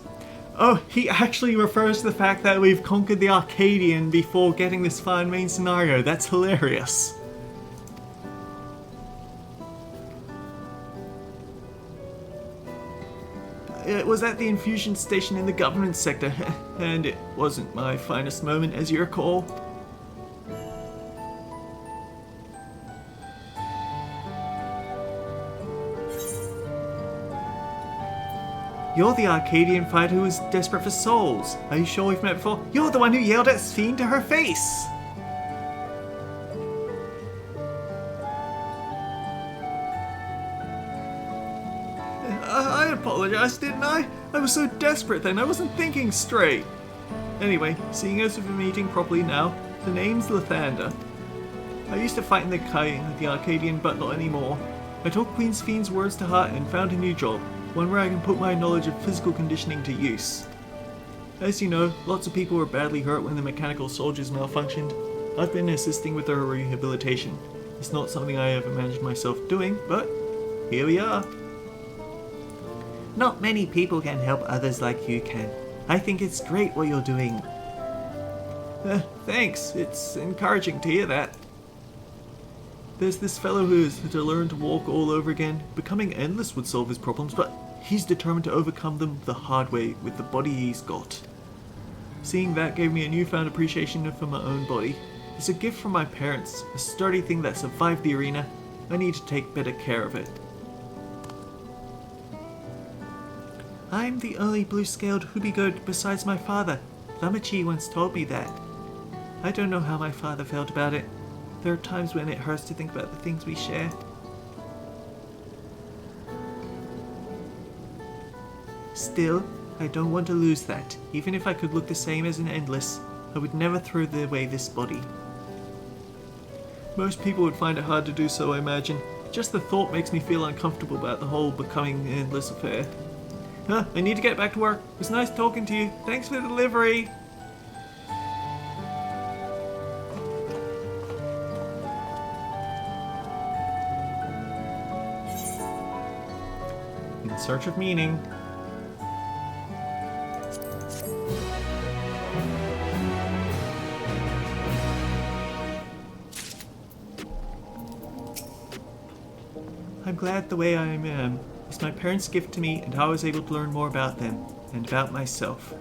Oh, he actually refers to the fact that we've conquered the Arcadian before getting this fine main scenario. That's hilarious. It was at the infusion station in the government sector, and it wasn't my finest moment, as you recall. You're the Arcadian fighter who was desperate for souls. Are you sure we've met before? You're the one who yelled at Sphene to her face! I apologized, didn't I? I was so desperate then, I wasn't thinking straight. Anyway, seeing as we're meeting properly now, the name's Lathander. I used to fight in the Arcadian, but not anymore. I took Queen Sphene's words to heart and found a new job, one where I can put my knowledge of physical conditioning to use. As you know, lots of people were badly hurt when the mechanical soldiers malfunctioned. I've been assisting with their rehabilitation. It's not something I ever imagined myself doing, but here we are. Not many people can help others like you can. I think it's great what you're doing. Thanks, it's encouraging to hear that. There's this fellow who has to learn to walk all over again. Becoming endless would solve his problems, but he's determined to overcome them the hard way with the body he's got. Seeing that gave me a newfound appreciation for my own body. It's a gift from my parents, a sturdy thing that survived the arena. I need to take better care of it. I'm the only blue-scaled Hubigode besides my father. Lamachi once told me that. I don't know how my father felt about it. There are times when it hurts to think about the things we share. Still, I don't want to lose that. Even if I could look the same as an Endless, I would never throw away this body. Most people would find it hard to do so, I imagine. Just the thought makes me feel uncomfortable about the whole becoming an Endless affair. I need to get back to work. It was nice talking to you. Thanks for the delivery. In search of meaning. I'm glad the way I am. It's my parents' gift to me and how I was able to learn more about them, and about myself.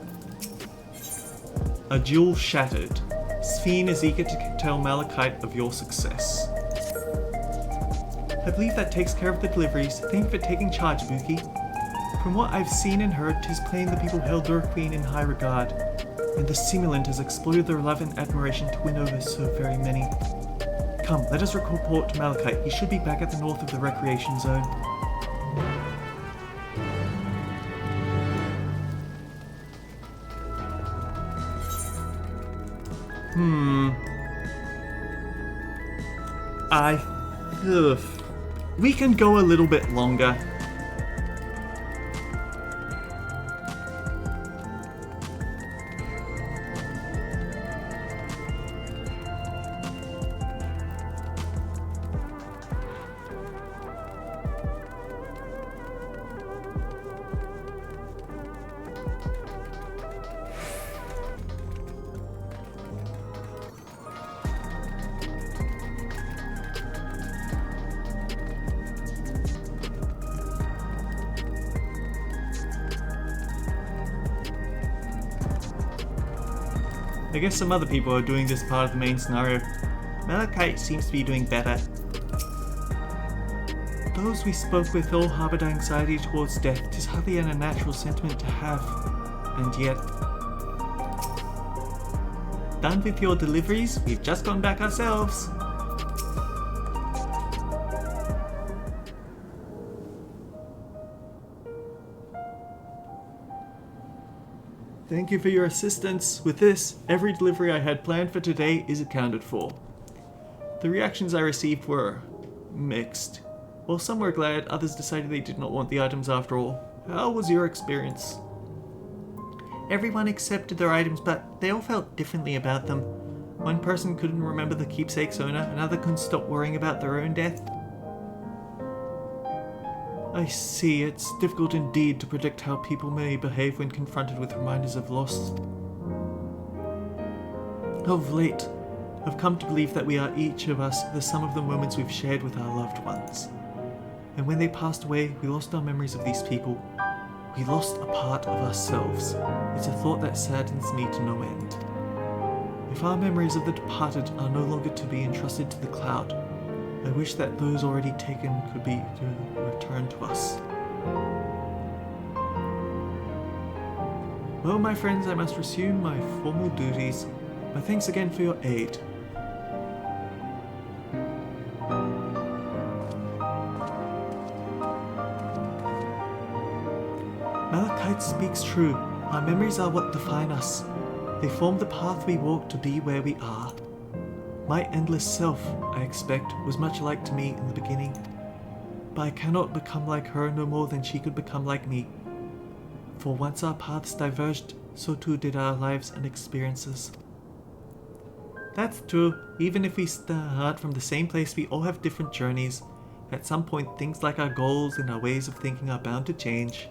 A jewel shattered. Sphene is eager to tell Malachite of your success. I believe that takes care of the deliveries. Thank you for taking charge, Ibuki. From what I've seen and heard, 'tis plain the people held their queen in high regard, and the simulant has exploited their love and admiration to win over so very many. Come, let us report to Malachite. He should be back at the north of the recreation zone. We can go a little bit longer. I guess some other people are doing this part of the main scenario. Malachite seems to be doing better. Those we spoke with all harbored anxiety towards death. 'Tis hardly an unnatural sentiment to have. And yet... Done with your deliveries? We've just gone back ourselves. Thank you for your assistance. With this, every delivery I had planned for today is accounted for. The reactions I received were mixed. While some were glad, others decided they did not want the items after all. How was your experience? Everyone accepted their items, but they all felt differently about them. One person couldn't remember the keepsake's owner, another couldn't stop worrying about their own death. I see, it's difficult indeed to predict how people may behave when confronted with reminders of loss. Of late, I've come to believe that we are each of us the sum of the moments we've shared with our loved ones. And when they passed away, we lost our memories of these people. We lost a part of ourselves. It's a thought that saddens me to no end. If our memories of the departed are no longer to be entrusted to the cloud, I wish that those already taken could be returned to us. Well, my friends, I must resume my formal duties. My thanks again for your aid. Malachite speaks true. Our memories are what define us. They form the path we walk to be where we are. My endless self, I expect, was much like to me in the beginning. But I cannot become like her no more than she could become like me. For once our paths diverged, so too did our lives and experiences. That's true. Even if we start from the same place, we all have different journeys. At some point, things like our goals and our ways of thinking are bound to change.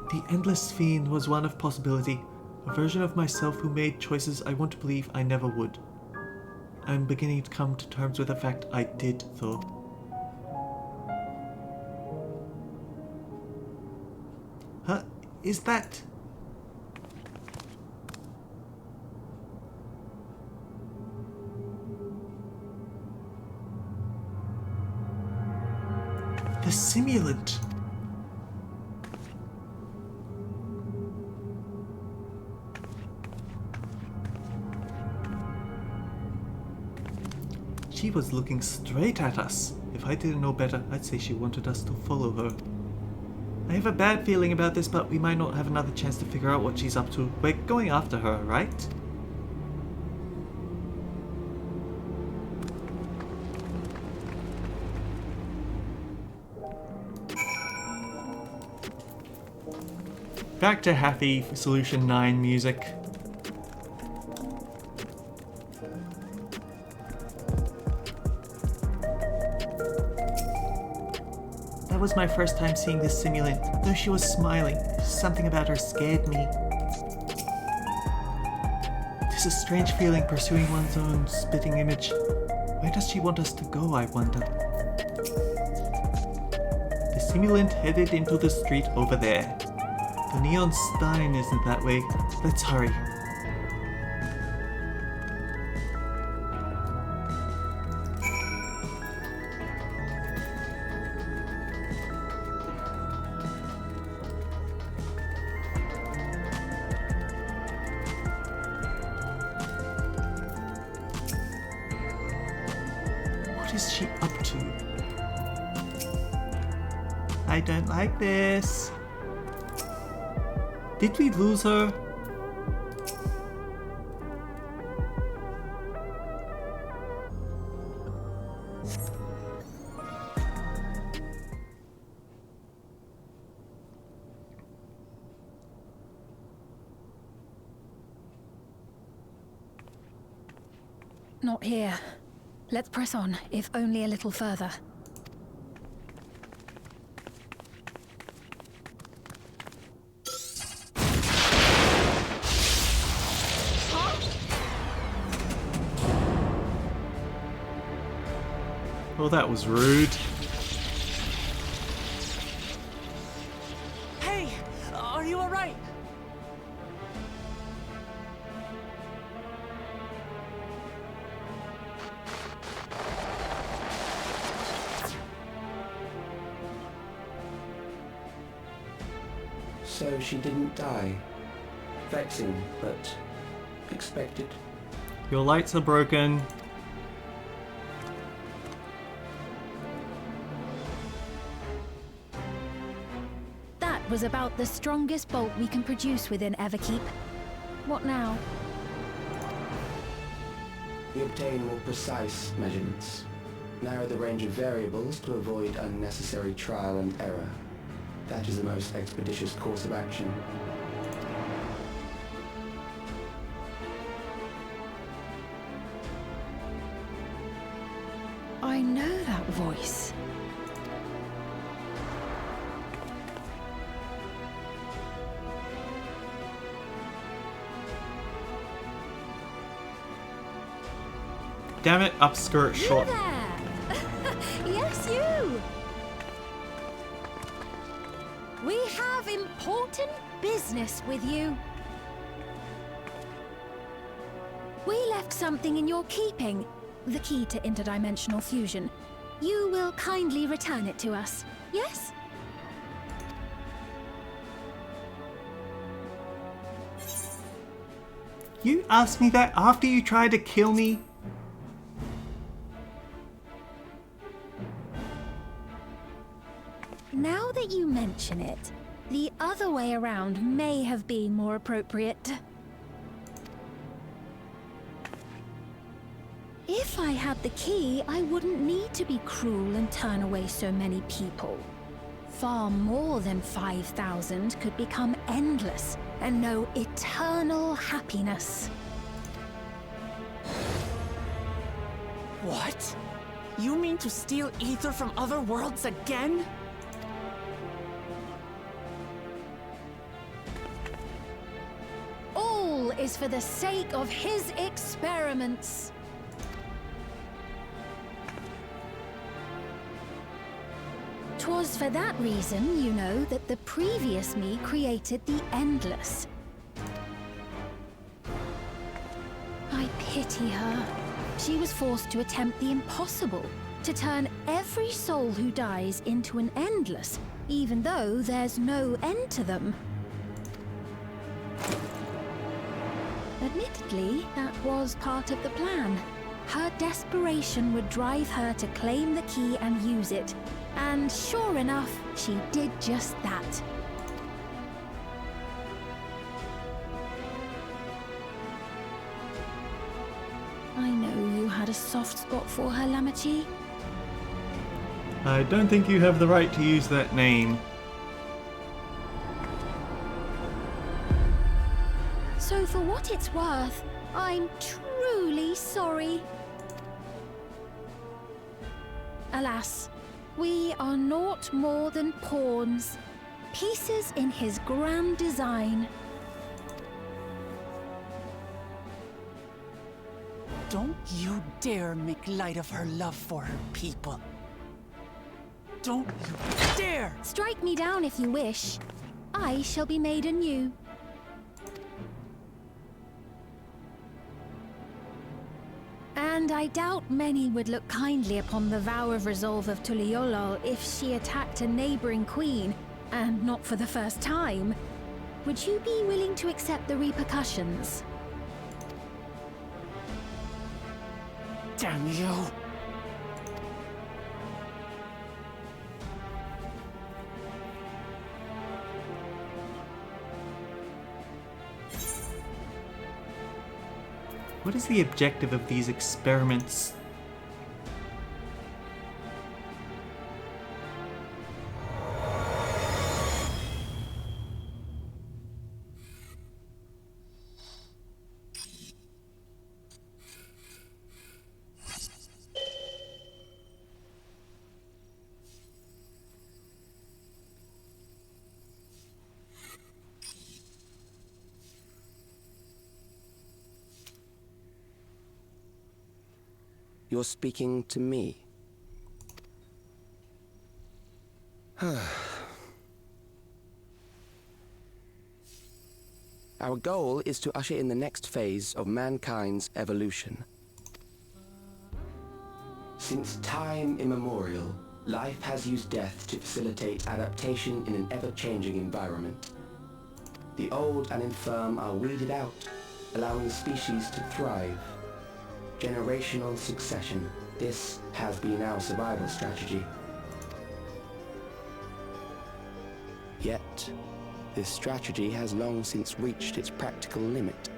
The Endless Fiend was one of possibility, a version of myself who made choices I want to believe I never would. I'm beginning to come to terms with the fact I did, though. Huh? Is that... the simulant? She was looking straight at us. If I didn't know better, I'd say she wanted us to follow her. I have a bad feeling about this, but we might not have another chance to figure out what she's up to. We're going after her, right? Back to happy Solution 9 music. That was my first time seeing this simulant. Though she was smiling, something about her scared me. It's a strange feeling pursuing one's own spitting image. Where does she want us to go, I wonder? The simulant headed into the street over there. The neon stein isn't that way. Let's hurry. What is she up to? I don't like this. Did we lose her? Not here. Let's press on, if only a little further. Well, that was rude. Hey! Are you alright? So she didn't die. Vexing, but expected. Your lights are broken. That was about the strongest bolt we can produce within Everkeep. What now? We obtain more precise measurements. Narrow the range of variables to avoid unnecessary trial and error. That is the most expeditious course of action. I know that voice. Damn it, upskirt short. You there! Yes, you! We have important business with you. We left something in your keeping, the key to interdimensional fusion. You will kindly return it to us, yes? You asked me that after you tried to kill me? Now that you mention it, the other way around may have been more appropriate. If I had the key, I wouldn't need to be cruel and turn away so many people. Far more than 5,000 could become endless and know eternal happiness. What? You mean to steal ether from other worlds again? All is for the sake of his experiments. 'Twas for that reason, you know, that the previous me created the Endless. I pity her. She was forced to attempt the impossible, to turn every soul who dies into an Endless, even though there's no end to them. Admittedly, that was part of the plan. Her desperation would drive her to claim the key and use it. And sure enough, she did just that. I know you had a soft spot for her, Lamachi. I don't think you have the right to use that name. So for what it's worth, I'm truly sorry. Alas, we are naught more than pawns, pieces in his grand design. Don't you dare make light of her love for her people. Don't you dare! Strike me down if you wish. I shall be made anew. And I doubt many would look kindly upon the vow of resolve of Tuliolol if she attacked a neighboring queen, and not for the first time. Would you be willing to accept the repercussions? Damn you! What is the objective of these experiments? You're speaking to me. Our goal is to usher in the next phase of mankind's evolution. Since time immemorial, life has used death to facilitate adaptation in an ever-changing environment. The old and infirm are weeded out, allowing the species to thrive. Generational succession. This has been our survival strategy. Yet, this strategy has long since reached its practical limit.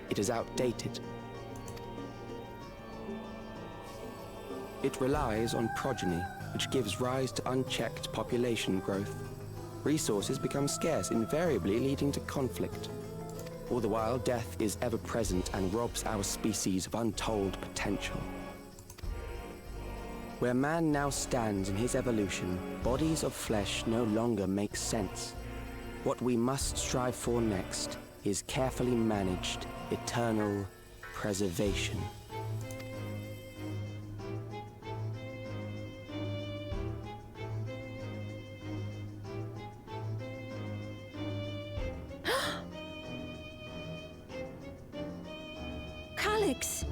It is outdated. It relies on progeny, which gives rise to unchecked population growth. Resources become scarce, invariably leading to conflict. All the while, death is ever present and robs our species of untold potential. Where man now stands in his evolution, bodies of flesh no longer make sense. What we must strive for next is carefully managed, eternal preservation. Calyx!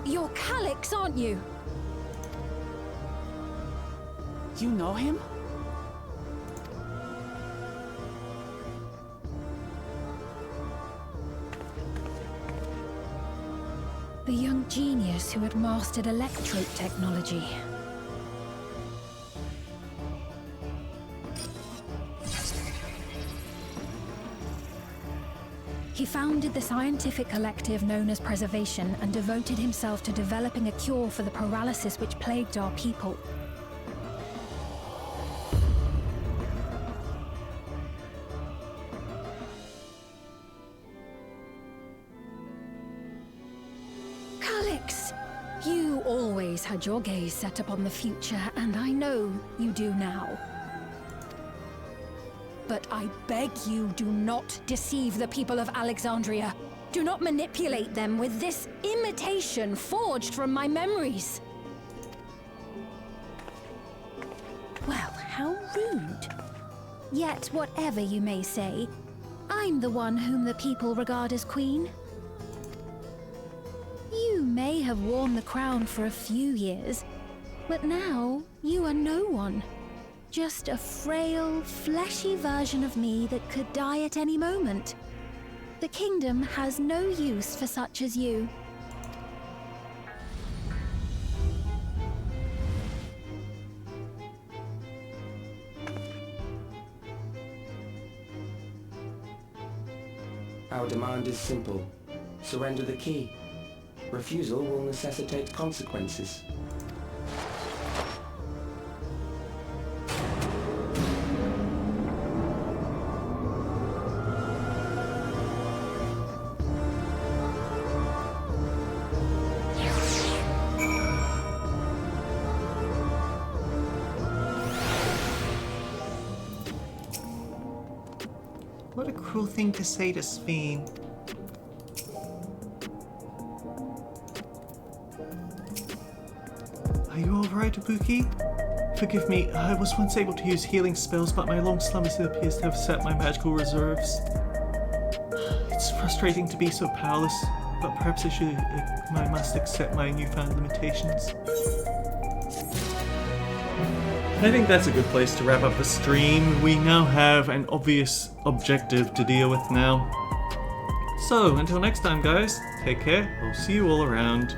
You're Calyx, aren't you? You know him? The young genius who had mastered electrode technology. He founded the scientific collective known as Preservation and devoted himself to developing a cure for the paralysis which plagued our people. Calix, you always had your gaze set upon the future, and I know you do now. But I beg you, do not deceive the people of Alexandria. Do not manipulate them with this imitation forged from my memories. Well, how rude. Yet, whatever you may say, I'm the one whom the people regard as queen. You may have worn the crown for a few years, but now you are no one. Just a frail, fleshy version of me that could die at any moment. The kingdom has no use for such as you. Our demand is simple. Surrender the key. Refusal will necessitate consequences. What a cruel thing to say to Sphene. Are you alright, Ibuki? Forgive me, I was once able to use healing spells, but my long slumbers appears to have set my magical reserves. It's frustrating to be so powerless, but perhaps I must accept my newfound limitations. I think that's a good place to wrap up the stream. We now have an obvious objective to deal with now. So, until next time guys, take care, I'll see you all around.